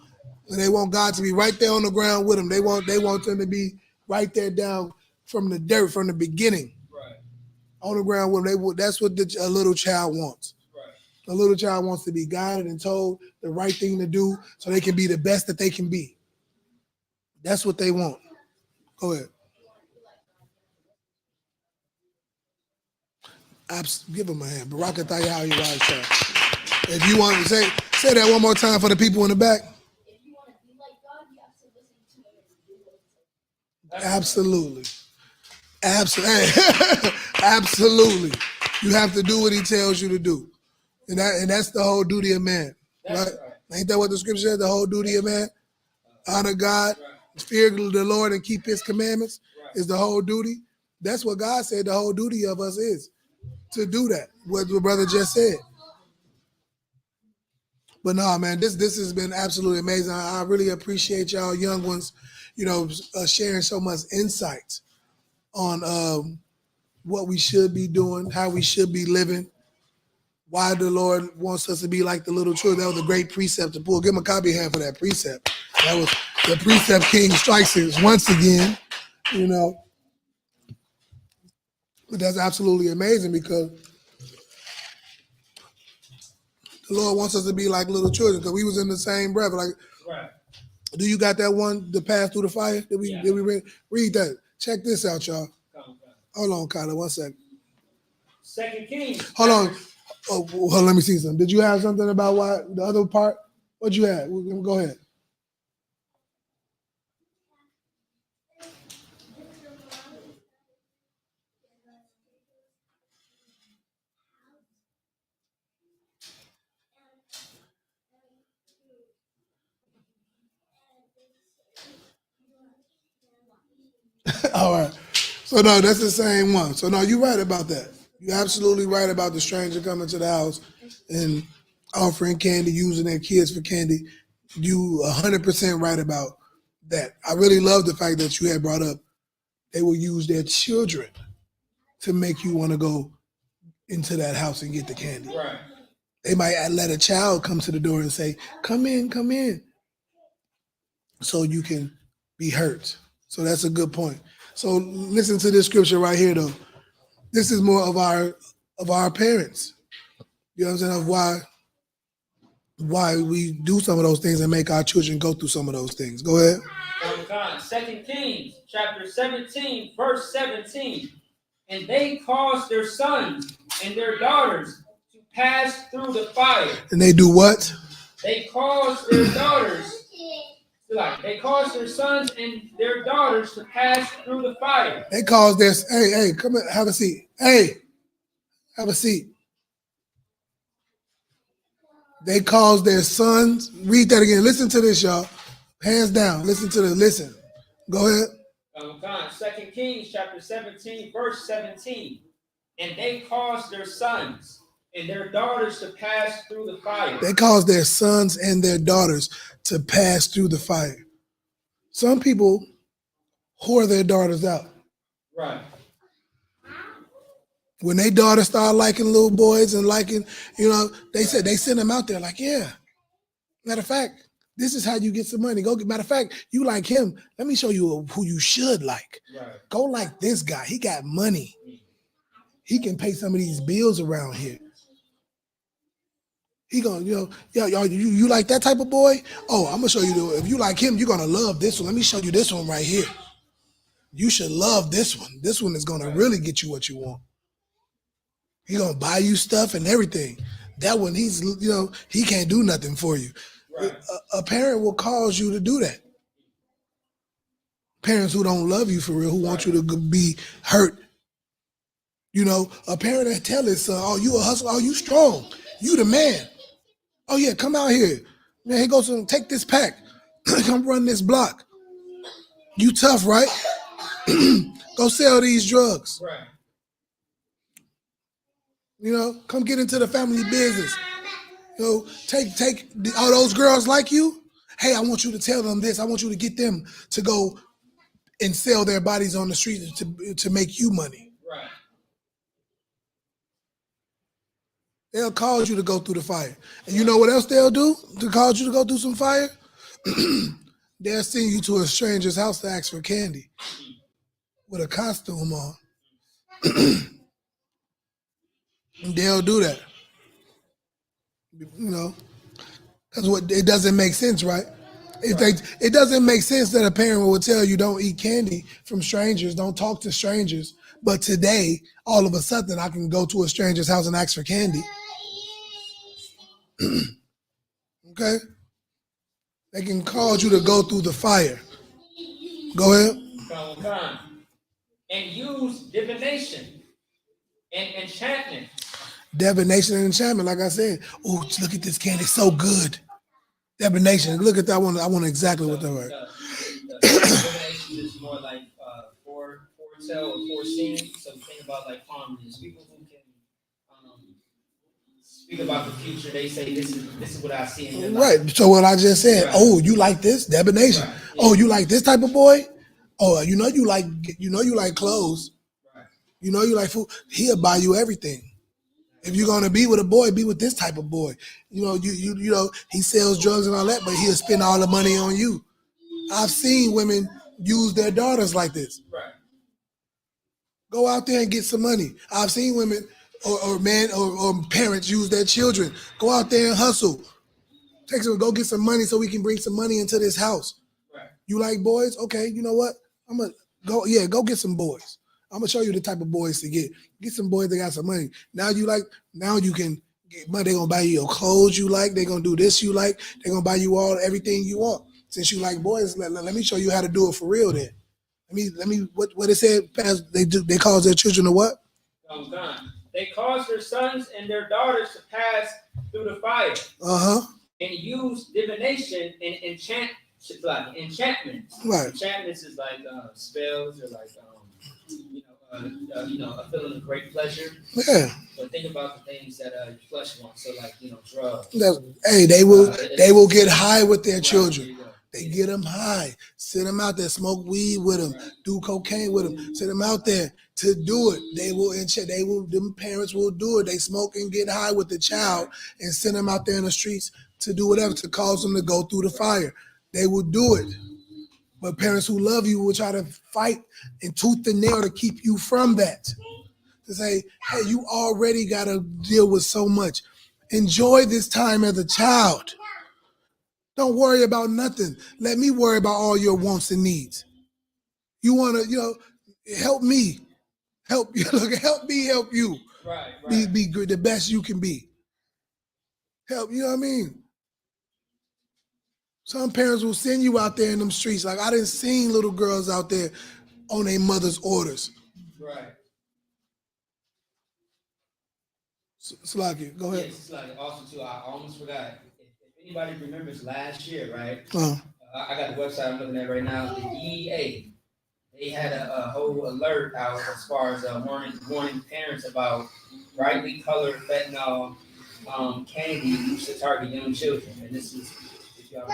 and they want God to be right there on the ground with them. They want them to be right there down from the dirt, from the beginning, right, on the ground with them. That's what a little child wants. right. A little child wants to be guided and told the right thing to do so they can be the best that they can be. That's what they want. Go ahead. Give him a hand. Barakatah Yahweh Yahweh. If you want to say that one more time for the people in the back. If you want to be like God, you have to listen to him and do what he says. Absolutely. Absolutely. Absolutely. You have to do what he tells you to do. And that's the whole duty of man. Right? Ain't that what the scripture says? The whole duty of man? Honor God, fear the Lord, and keep his commandments is the whole duty. That's what God said the whole duty of us is, to do that. What the brother just said. But no, man, this has been absolutely amazing. I really appreciate y'all young ones, sharing so much insight on what we should be doing, how we should be living, why the Lord wants us to be like the little children. That was a great precept to pull. Give him a copy hand for that precept. That was the precept king strikes us once again, But that's absolutely amazing because the Lord wants us to be like little children because we was in the same breath. Like, Right. do you got that one, the path through the fire? Did we read that? Check this out, y'all. Hold on, Kyler, 1 second. 2 Kings. Hold on. Oh, let me see something. Did you have something about what the other part? What'd you have? Go ahead. All right. So no, that's the same one. So no, you're right about that. You're absolutely right about the stranger coming to the house and offering candy, using their kids for candy. You 100% right about that. I really love the fact that you had brought up they will use their children to make you want to go into that house and get the candy. Right. They might let a child come to the door and say, come in, so you can be hurt. So that's a good point. So listen to this scripture right here, though. This is more of our parents. You know what I'm saying? Of why why we do some of those things and make our children go through some of those things. Go ahead. Oh God. 2 Kings chapter 17, verse 17. And they caused their sons and their daughters to pass through the fire. And they do what? They caused their daughters, they caused their sons and their daughters to pass through the fire. They cause their, hey, come in, have a seat. Hey, have a seat. They cause their sons, read that again. Listen to this, y'all. Hands down. Listen to this. Listen. Go ahead. 2 Kings chapter 17, verse 17. And they caused their sons and their daughters to pass through the fire. They cause their sons and their daughters to pass through the fire. Some people whore their daughters out. Right. When they daughters start liking little boys and liking, they said they send them out there like, yeah. Matter of fact, this is how you get some money. Matter of fact, you like him. Let me show you who you should like. Right. Go like this guy. He got money. He can pay some of these bills around here. He gonna, you like that type of boy? Oh, I'm gonna show you. If you like him, you're gonna love this one. Let me show you this one right here. You should love this one. This one is gonna really get you what you want. He gonna buy you stuff and everything. That one, he can't do nothing for you. Right. A parent will cause you to do that. Parents who don't love you for real, who want you to be hurt. A parent that tell his son, oh, you a hustler, oh, you strong, you the man. Oh yeah, come out here. Man, here goes take this pack. Come run this block. You tough, right? Go sell these drugs. Right. Come get into the family business. Take all those girls like you. Hey, I want you to tell them this. I want you to get them to go and sell their bodies on the street to make you money. Right. They'll cause you to go through the fire. And you know what else they'll do to cause you to go through some fire? They'll send you to a stranger's house to ask for candy with a costume on. They'll do that. Because it doesn't make sense, right? It doesn't make sense that a parent would tell you don't eat candy from strangers, don't talk to strangers. But today, all of a sudden, I can go to a stranger's house and ask for candy. Okay? They can cause you to go through the fire. Go ahead. And use divination and enchantment. Divination and enchantment, like I said. Oh, look at this candy, so good. Divination. Look at that one. I want exactly what that word. Divination is more like foretell or foreseeing. So think about like palm readers. People who can speak about the future. They say this is what I see in your life. Right. So what I just said. Right. Oh, you like this? Divination. Right. Yeah. Oh, you like this type of boy? Oh, you like clothes. Right. You like food. He'll buy you everything. If you're gonna be with a boy, be with this type of boy. He sells drugs and all that, but he'll spend all the money on you. I've seen women use their daughters like this. Right. Go out there and get some money. I've seen women or men or parents use their children. Go out there and hustle. Go get some money so we can bring some money into this house. Right. You like boys? Okay, you know what? I'm gonna go get some boys. I'm gonna show you the type of boys to get. Get some boys that got some money. Now you can get money. They're gonna buy you your clothes you like. They're gonna do this you like. They're gonna buy you everything you want. Since you like boys, let me show you how to do it for real then. Let me what it said, they cause their children to what? Oh God. They cause their sons and their daughters to pass through the fire. And use divination and enchantment. Right. Enchantments is like spells or like a feeling of great pleasure. Yeah. But think about the things that your flesh wants. So like drugs. They will get high with their children. They get them high. Send them out there. Smoke weed with them. Right. Do cocaine with them. Send them out there to do it. Them parents will do it. They smoke and get high with the child and send them out there in the streets to do whatever to cause them to go through the fire. They will do it. But parents who love you will try to fight and tooth and nail to keep you from that. To say, hey, you already got to deal with so much. Enjoy this time as a child. Don't worry about nothing. Let me worry about all your wants and needs. You want to, help me. Help you. Look, help me help you. Right, Be good, the best you can be. Help, you know what I mean? Some parents will send you out there in them streets. Like I didn't see little girls out there on their mother's orders. Right. Slaki, go ahead. Yes, it's like also too. I almost forgot. If anybody remembers last year, right? I got the website I'm looking at right now. The DEA, they had a whole alert out as far as warning parents about brightly colored fentanyl candy used to target young children. And this is, if y'all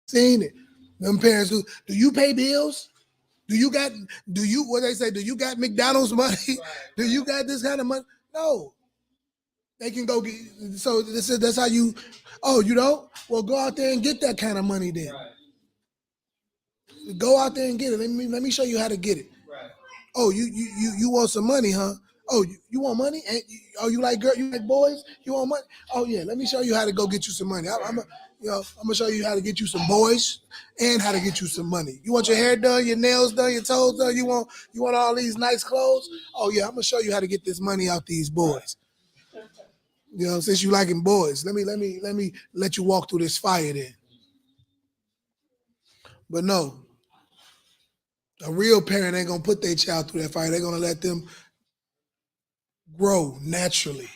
Seen it. Them parents who do you pay bills? Do you what they say? Do you got McDonald's money? Do you got this kind of money? No. They can go get so that's how you you don't? Well go out there and get that kind of money then. Right. Go out there and get it. Let me show you how to get it. Right. Oh, you want some money, huh? Oh, you want money? And you like you like boys? You want money? Oh yeah, let me show you how to go get you some money. I'm gonna show you how to get you some boys and how to get you some money. You want your hair done, your nails done, your toes done. You want all these nice clothes? Oh yeah, I'm gonna show you how to get this money out these boys. Since you liking boys, let me let you walk through this fire then. But no, a real parent ain't gonna put their child through that fire. They're gonna let them grow naturally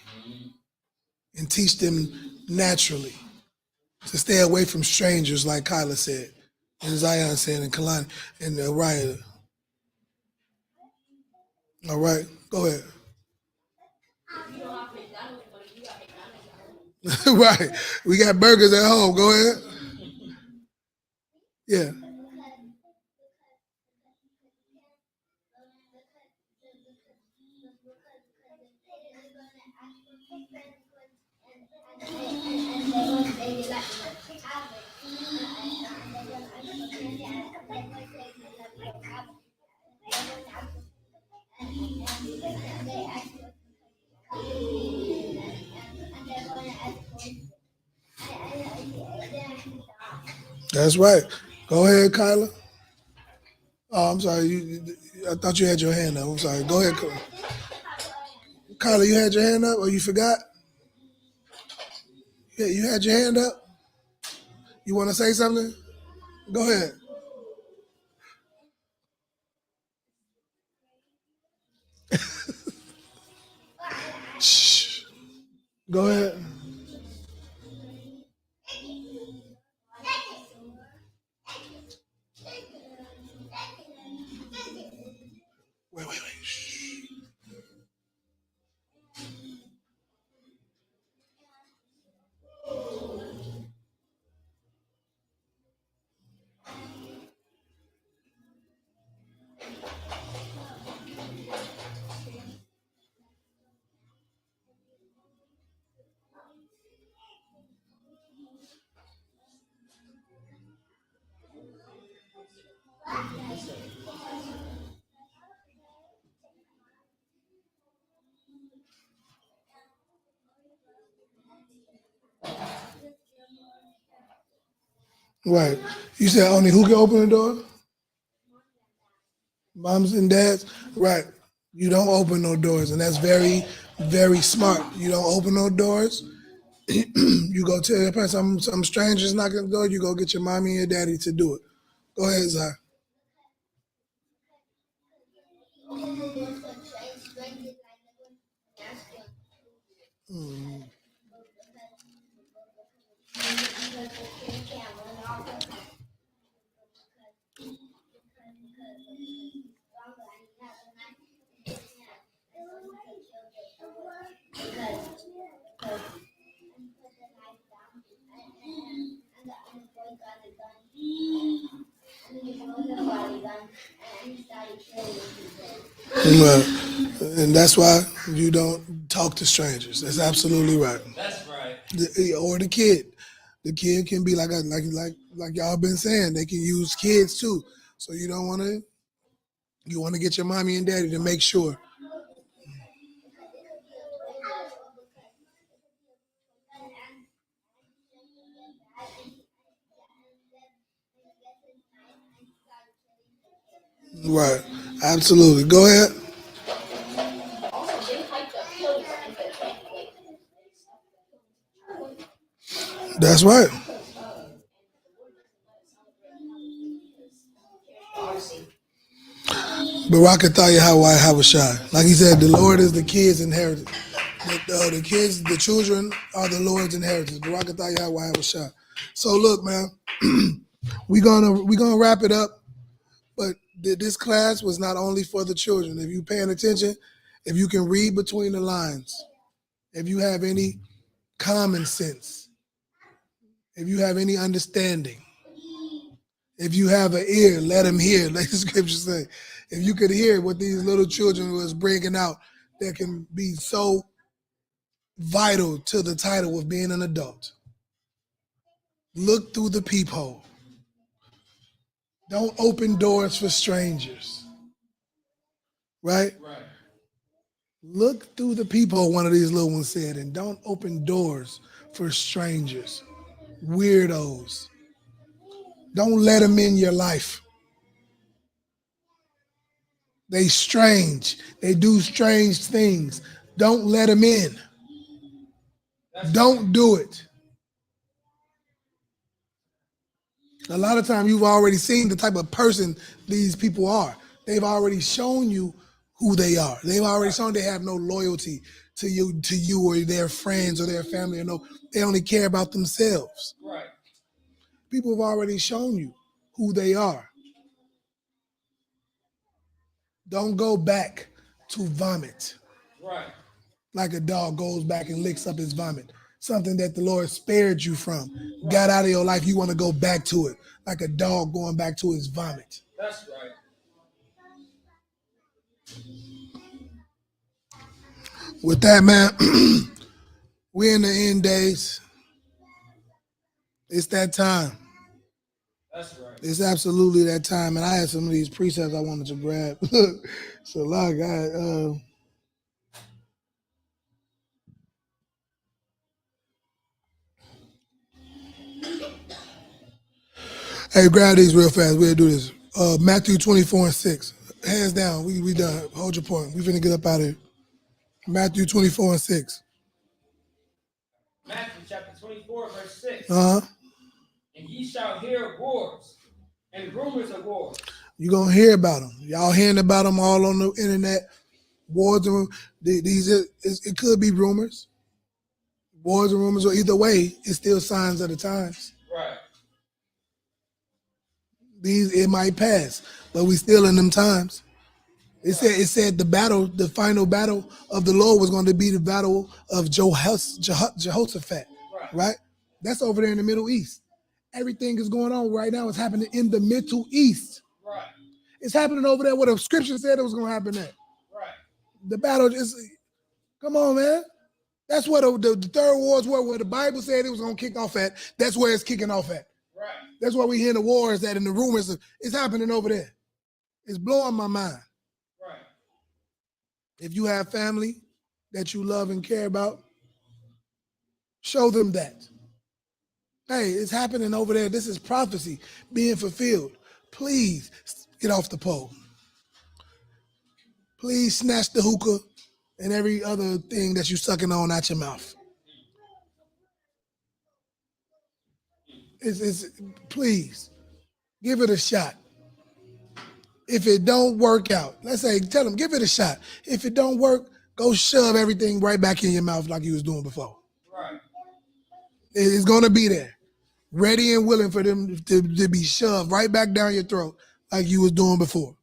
and teach them naturally to stay away from strangers, like Kyla said, and Zion said, and Kalani, and Ryan. All right, go ahead. Right, we got burgers at home. Go ahead. Yeah. That's right. Go ahead, Kyla. Oh, I'm sorry. I thought you had your hand up. I'm sorry. Go ahead, Kyla. You had your hand up, or you forgot? Yeah, you had your hand up. You want to say something? Go ahead. Shh. Go ahead. Wait. Shh. Right. You said only who can open the door? Moms and dads? Right. You don't open no doors, and that's very, very smart. You don't open no doors. You go tell your parents some strangers knocking the door. You go get your mommy and your daddy to do it. Go ahead, Zai. Because they do such strangers like they would ask you. Mm. Because the kid can't run off because he's stronger and he has a knife in his hand. And so he can kill the boy. Because he put the knife down and the boy got a gun. And then the boy got a gun and he started killing people. Right. And that's why you don't talk to strangers. That's absolutely right. That's right. Or the kid. The kid can be like y'all been saying. They can use kids too. So you don't want to. You want to get your mommy and daddy to make sure. Right. Absolutely. Go ahead. Also, they hyped up killing if they can't That's right. Barakataya Hawaii Habashai. Like he said, the Lord is the kids' inheritance. The kids, the children are the Lord's inheritance. Barakataya Hawaii Habashai. So look, man, we gonna wrap it up. But this class was not only for the children. If you paying attention, if you can read between the lines, if you have any common sense, if you have any understanding, if you have an ear, let him hear, like the scripture say. If you could hear what these little children was bringing out, that can be so vital to the title of being an adult. Look through the peephole. Don't open doors for strangers. Right? Right. Look through the peephole, one of these little ones said, and don't open doors for strangers, weirdos. Don't let them in your life. They strange. They do strange things. Don't let them in. Don't do it. A lot of times you've already seen the type of person these people are. They've already shown you who they are. They've already shown they have no loyalty to you or their friends or their family. Or no, they only care about themselves. Right. People have already shown you who they are. Don't go back to vomit. Right. Like a dog goes back and licks up his vomit. Something that the Lord spared you from. Got out of your life, you want to go back to it. Like a dog going back to his vomit. That's right. With that, man, we're in the end days. It's that time. That's right. It's absolutely that time. And I had some of these precepts I wanted to grab. So, like, hey, grab these real fast. We'll do this. Matthew 24:6. Hands down. We done. Hold your point. We finna get up out of here. Matthew 24:6. Matthew chapter 24, verse 6. Uh-huh. And ye shall hear of wars and rumors of wars. You're going to hear about them. Y'all hearing about them all on the internet. Wars and it could be rumors. Wars and rumors, or either way, it's still signs of the times. Right. It might pass, but we still in them times. It said the final battle of the Lord was going to be the battle of Jehoshaphat, right? That's over there in the Middle East. Everything is going on right now. It's happening in the Middle East. Right. It's happening over there where the scripture said it was going to happen at. Right. The battle is, come on, man. That's where the third wars were, where the Bible said it was going to kick off at. That's where it's kicking off at. Right. That's why we hear the wars that and the rumors. It's happening over there. It's blowing my mind. Right. If you have family that you love and care about, show them that. Hey, it's happening over there. This is prophecy being fulfilled. Please get off the pole. Please snatch the hookah and every other thing that you're sucking on out your mouth. Please give it a shot. If it don't work out, let's say, tell them, give it a shot. If it don't work, go shove everything right back in your mouth like you was doing before. Right. It's gonna be there, ready and willing for them to be shoved right back down your throat like you was doing before.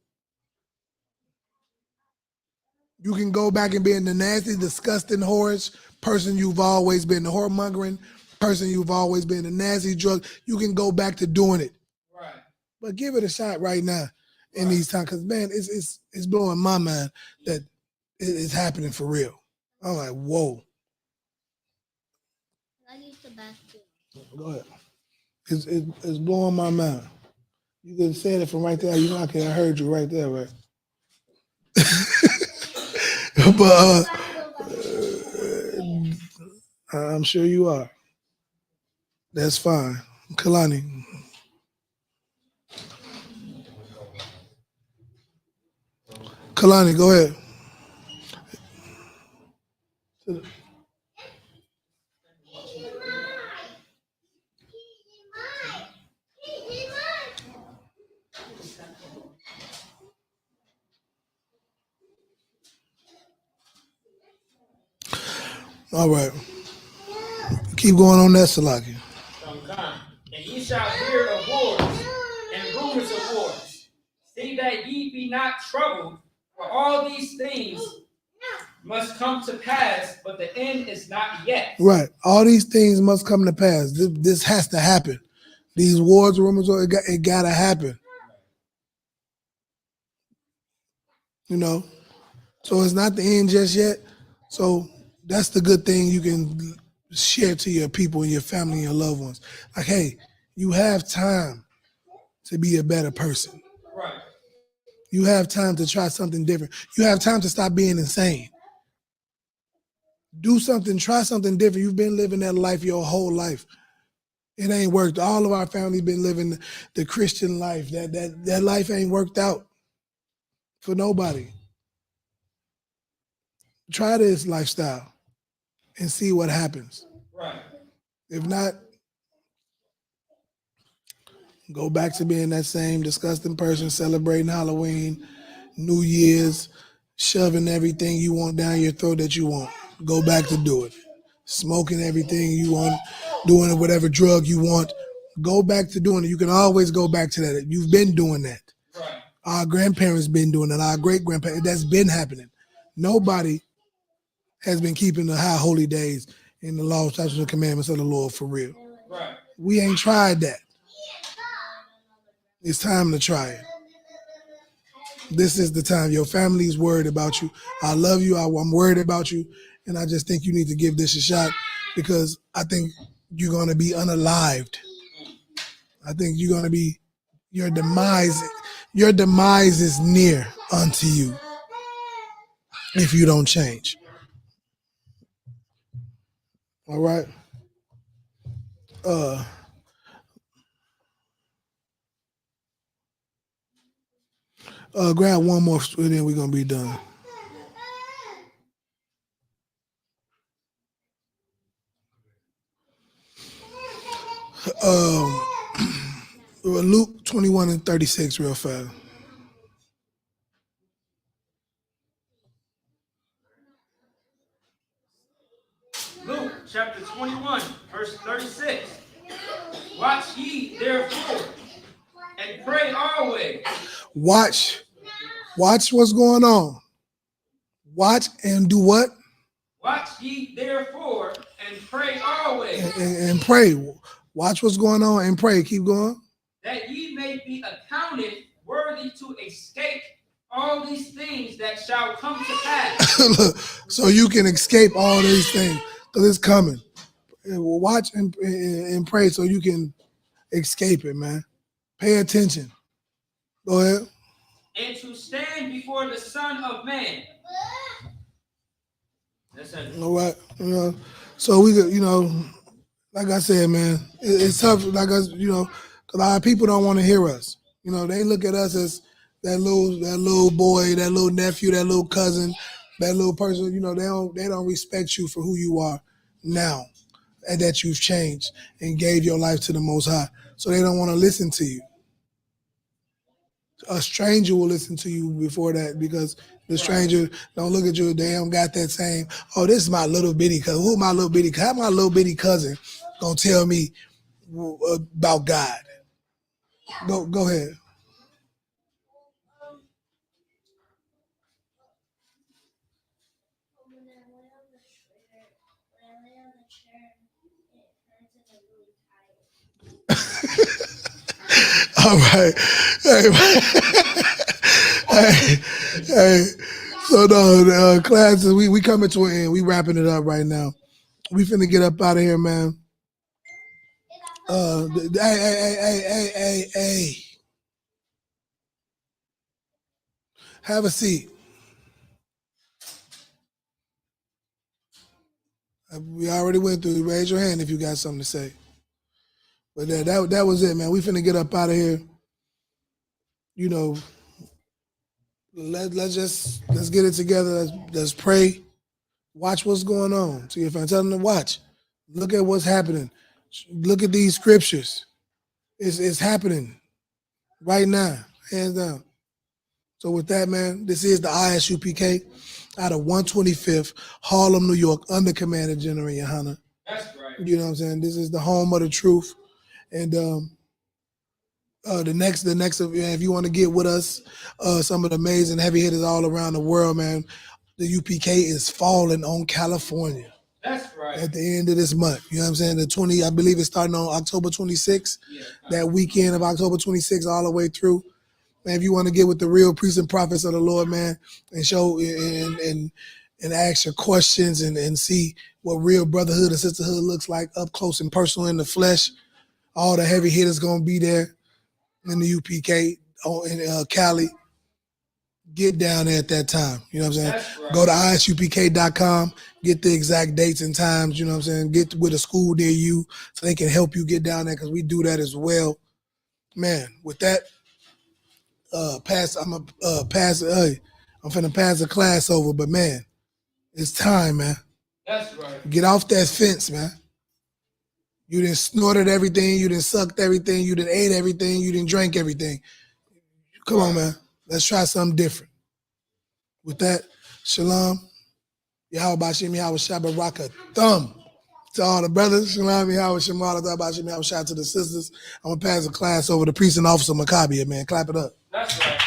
You can go back and being the nasty, disgusting, whorish person you've always been, the whoremongering person you've always been, the nasty drug. You can go back to doing it. Right. But give it a shot right now in these times, because man, it's blowing my mind that it's happening for real. I'm like, whoa. I use the bathroom. Go ahead. It's blowing my mind. You could have said it from right there. You know, I could have heard you right there, right? But I'm sure you are. That's fine. Kalani. Kalani, go ahead. All right. Keep going on that, Salaki. And ye shall hear of wars and rumors of wars. See that ye be not troubled, for all these things must come to pass, but the end is not yet. Right. All these things must come to pass. This has to happen. These wars, rumors, it got to happen. You know? So it's not the end just yet. So that's the good thing you can share to your people and your family and your loved ones. Like, hey, you have time to be a better person. Right. You have time to try something different. You have time to stop being insane. Do something, try something different. You've been living that life your whole life. It ain't worked. All of our family been living the Christian life. That life ain't worked out for nobody. Try this lifestyle and see what happens. Right. If not, go back to being that same disgusting person celebrating Halloween, New Year's, shoving everything you want down your throat that you want. Go back to do it. Smoking everything you want, doing whatever drug you want. Go back to doing it. You can always go back to that. You've been doing that. Right. Our grandparents been doing that. Our great-grandparents, that's been happening. Nobody has been keeping the high holy days in the law, statutes, and commandments of the Lord for real. Right. We ain't tried that. It's time to try it. This is the time. Your family's worried about you. I love you. I'm worried about you. And I just think you need to give this a shot because I think you're going to be unalived. I think you're going to be, your demise is near unto you if you don't change. All right. Grab one more and then we're gonna be done. Luke 21 and 36 real fast. Luke chapter 21, verse 36. Watch ye therefore, and pray always. Watch what's going on. Watch and do what? Watch ye therefore, and pray always. And pray. Watch what's going on and pray. Keep going. That ye may be accounted worthy to escape all these things that shall come to pass. So you can escape all these things because it's coming. Watch and pray so you can escape it, man. Pay attention. Go ahead. And to stand before the Son of Man. That's it. All right. So we could, like I said, man, it's tough. Like us, because a lot of people don't want to hear us. They look at us as that little boy, that little nephew, that little cousin, that little person. They don't respect you for who you are now, and that you've changed and gave your life to the Most High. So they don't want to listen to you. A stranger will listen to you before that because the stranger don't look at you. They don't got that same. Oh, this is my little bitty cousin. Who my little bitty? How my little bitty cousin gonna tell me about God? Go ahead. All right. Hey, hey, hey. So no, classes. We coming to an end. We wrapping it up right now. We finna get up out of here, man. Hey. Have a seat. We already went through. Raise your hand if you got something to say. But that was it, man. We finna get up out of here. You know, let's get it together. Let's pray. Watch what's going on. See if I tell them to watch. Look at what's happening. Look at these scriptures. It's happening right now, hands down. So with that, man, this is the ISUPK out of 125th Harlem, New York, under command of General Yohana. That's right. You know what I'm saying? This is the home of the truth. And the next, if you want to get with us, some of the amazing heavy hitters all around the world, man. The UPK is falling on California. That's right. At the end of this month. You know what I'm saying? I believe it's starting on October 26th. Yeah. That weekend of October 26th all the way through. Man, if you want to get with the real priests and prophets of the Lord, man, and show and ask your questions and see what real brotherhood and sisterhood looks like up close and personal in the flesh, all the heavy hitters gonna be there in the UPK in Cali. Get down there at that time. You know what I'm saying? Right. Go to isupk.com, get the exact dates and times. You know what I'm saying? Get with a school near you so they can help you get down there because we do that as well. Man, with that, I'm finna pass the class over, but man, it's time, man. That's right. Get off that fence, man. You done snorted everything, you done sucked everything, you done ate everything, you done drank everything. Come on, man. Let's try something different. With that, shalom. Yahweh Bashim, Yahweh Shabbat Raka Thumb. To all the brothers, shalom, Yahweh Shemala, Bashim, Yahweh Shabbat to the sisters. I'm going to pass the class over to Priest and Officer Maccabia, man. Clap it up. That's right.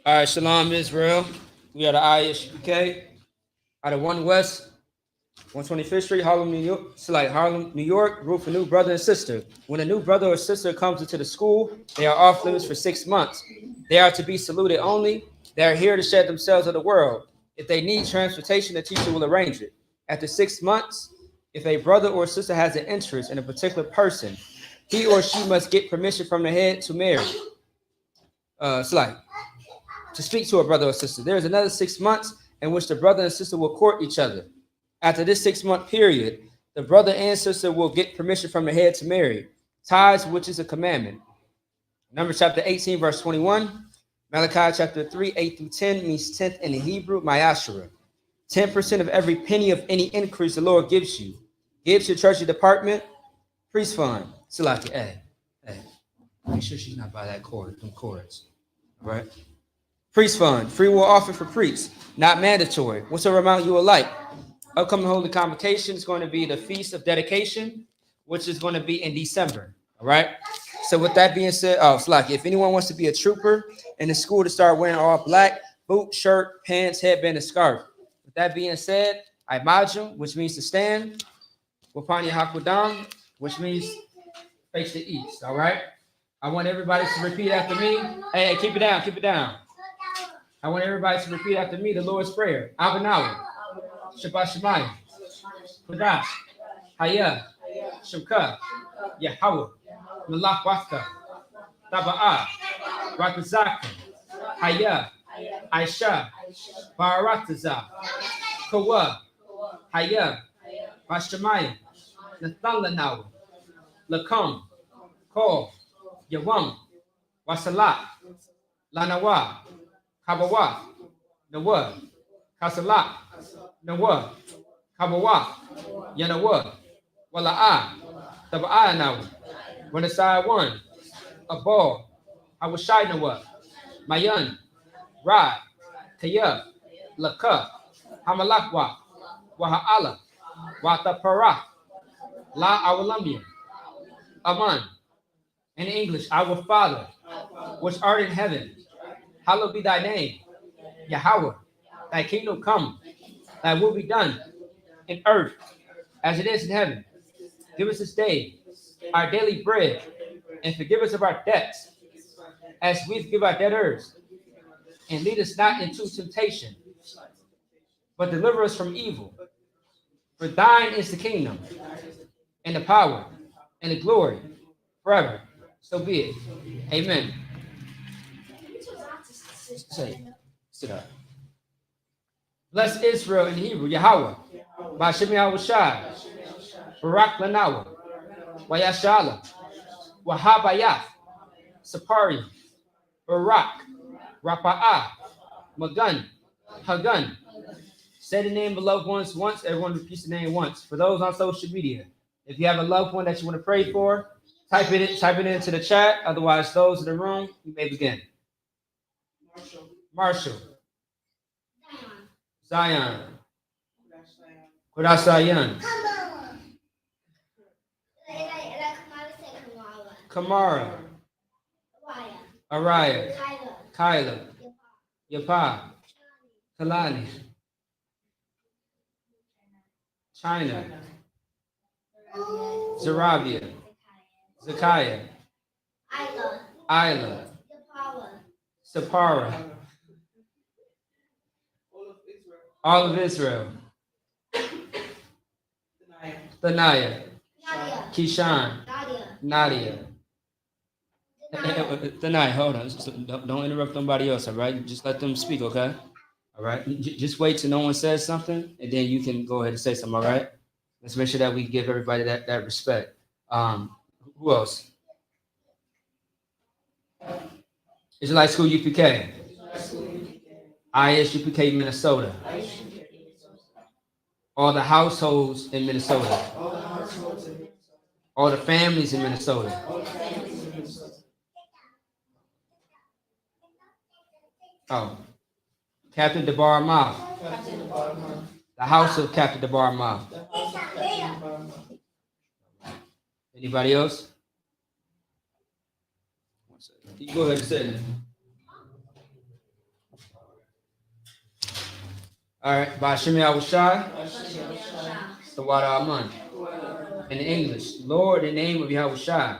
All right, shalom, Israel. We are the ISUPK out of 1 West, 125th Street, Harlem, New York. New York, group for new brother and sister. When a new brother or sister comes into the school, they are off limits for 6 months. They are to be saluted only. They are here to shed themselves of the world. If they need transportation, the teacher will arrange it. After 6 months, if a brother or sister has an interest in a particular person, he or she must get permission from the head to marry. To speak to a brother or sister. There is another 6 months in which the brother and sister will court each other. After this 6-month period, the brother and sister will get permission from the head to marry. Tithes, which is a commandment. Numbers chapter 18, verse 21. Malachi chapter 3, 8 through 10 means 10th in the Hebrew, Ma'ashara. 10% of every penny of any increase the Lord gives you. Gives your church department, priest fund. Salaki, hey. Make sure she's not by that cord, them cords. All right? Priest fund, free will offer for priests, not mandatory. Whatsoever amount you would like. Upcoming holy convocation is going to be the Feast of Dedication, which is going to be in December. All right. So with that being said, Slaki, if anyone wants to be a trooper in the school to start wearing all black, boot, shirt, pants, headband, and scarf. With that being said, Imajum, which means to stand, Wapanya Hakudam, which means face the east. All right. I want everybody to repeat after me. Hey, keep it down, keep it down. I want everybody to repeat after me the Lord's Prayer. Abanawa, Shabbat Shemayim, Kodash, Hayah, Shemka, Yahweh, Malach Wafka, Taba'ah, Rakazaka, Hayah, Aisha, Barataza, Kawa, Hayah, Bashamayim, Nathalanawa, Lakum, Ko, Yawam, Wasalat, Lanawa, Kabawa, Nawa, Kasalak, Nawa, Kabawa, Yanawa, Wala'a, Taba'a Nawa, Wanasai one, Abal, Hawashai Nawa, Mayan, Rad, Kaya, Laka, Hamalakwa, Waha'ala, Watapara, La Awalamia, Aman. In English, our Father, which art in heaven, hallowed be thy name. Yahweh, thy kingdom come, thy will be done in earth as it is in heaven. Give us this day our daily bread, and forgive us of our debts, as we forgive our debtors. And lead us not into temptation, but deliver us from evil. For thine is the kingdom, and the power, and the glory, forever. So be it. Amen. Say, sit up. Bless Israel in Hebrew, Yahweh, Ba'Shem Yahushai, Barak Lanawa, Wayashala, Wahabayah, Sapari, Barak, Rapa'ah, Magun, Hagun. Say the name of loved ones once. Everyone repeats the name once. For those on social media, if you have a loved one that you want to pray for, type it into the chat. Otherwise, those in the room, you may begin. Marshall. Zion. Kudasayan. Kamara. Araya. Kyla. Yapa. Kalani. China. Zarabia. Zakaya. Isla. Sapara. All of Israel. Thanaya. Kishan. Nadia. Thanaya, hold on. Don't interrupt nobody else, all right? Just let them speak, okay? All right? Just wait till no one says something, and then you can go ahead and say something, all right? Let's make sure that we give everybody that respect. Who else? Israelite School UPK. IS UPK Minnesota. All the households in Minnesota. All the families in Minnesota. Oh, Captain Debar Mah. The house of Captain Debar Mah. Anybody else? You go ahead and say it. All right, Ba'Shem Yahushai, Tawada Aman. In English, Lord, in the name of Yahushai,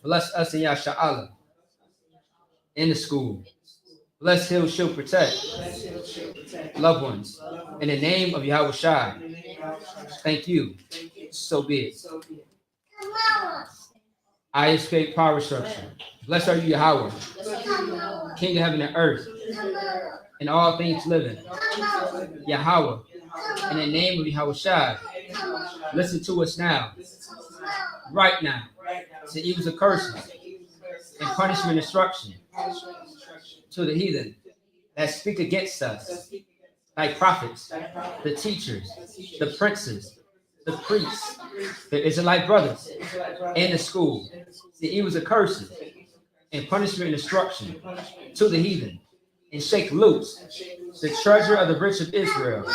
bless us in Yasha'Allah. In the school, bless He'll Shield Protect loved ones. In the name of Yahushai, thank you. So be it. I escape power structure. Blessed are you, Yahweh, King of heaven and earth, and all things living. Yahweh, in the name of Yahushai, listen to us now, right now, to evils and curses, and punishment and instruction to the heathen that speak against us, like prophets, the teachers, the princes, the priests, the Israelite brothers, in the school, the evils and curses, and punishment and instruction to the heathen, and shake loose the treasure of the rich of Israel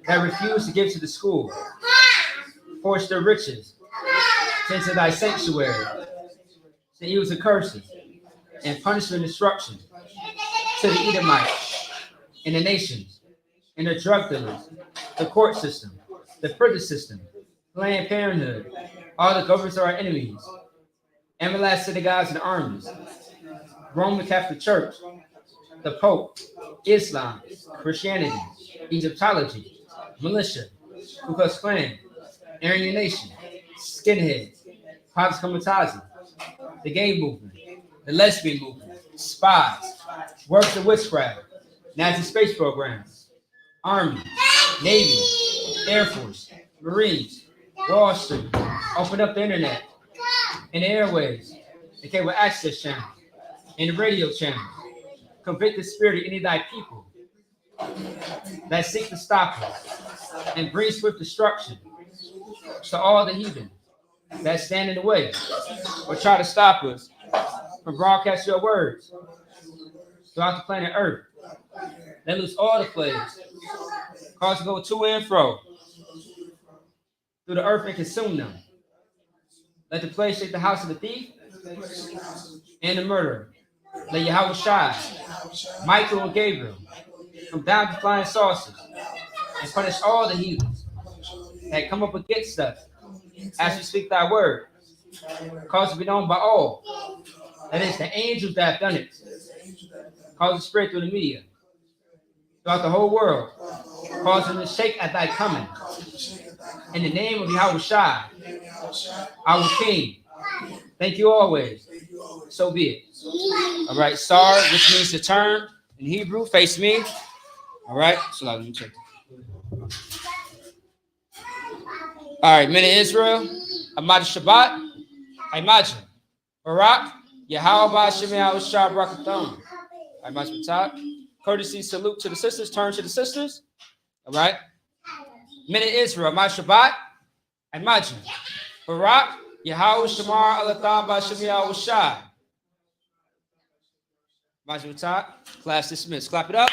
that refuse to give to the school, force their riches into thy sanctuary, the evils and curses, and punishment and instruction to the Edomites, and the nations, and the drug dealers, the court system, the prison system, Planned Parenthood, all the governments of our enemies, MLS synagogues and armies, Roman Catholic Church, the Pope, Islam, Christianity, Egyptology, militia, Ku Klux Klan, Aryan Nation, skinheads, Pops Kamatazi, the gay movement, the lesbian movement, spies, works of witchcraft, Nazi space programs, Army, Navy, Air Force, Marines, Wall Street, open up the internet, and the airwaves, the cable access channel, and the radio channel, Convict the spirit of any of thy people that seek to stop us, and bring swift destruction to all the heathen that stand in the way or try to stop us from broadcasting your words throughout the planet Earth. Let loose all the plagues, cause to go to and fro through the earth and consume them. Let the plague shake the house of the thief and the murderer. Let Yahweh Shai, Michael and Gabriel come down to flying saucers and punish all the heathens that come up against us as we speak thy word. Cause to be known by all that it's the angels that have done it. Cause to spread through the media throughout the whole world. Cause them to shake at thy coming. In the name of Yahweh Shai, our King. Thank you always. So be it. All right, Sar, which means to turn in Hebrew, face me. All right, so let me check. All right, men of Israel, Ahmad Shabbat, Imagine, Barak, Yahweh Shemai Shah Brakathon. Ahmad Shabbat, courtesy salute to the sisters, turn to the sisters. All right, men of Israel, Ahmad Shabbat, Imagine, Barak, Yahweh Shamar Alatham Shemai Shah. Class dismissed. Clap it up.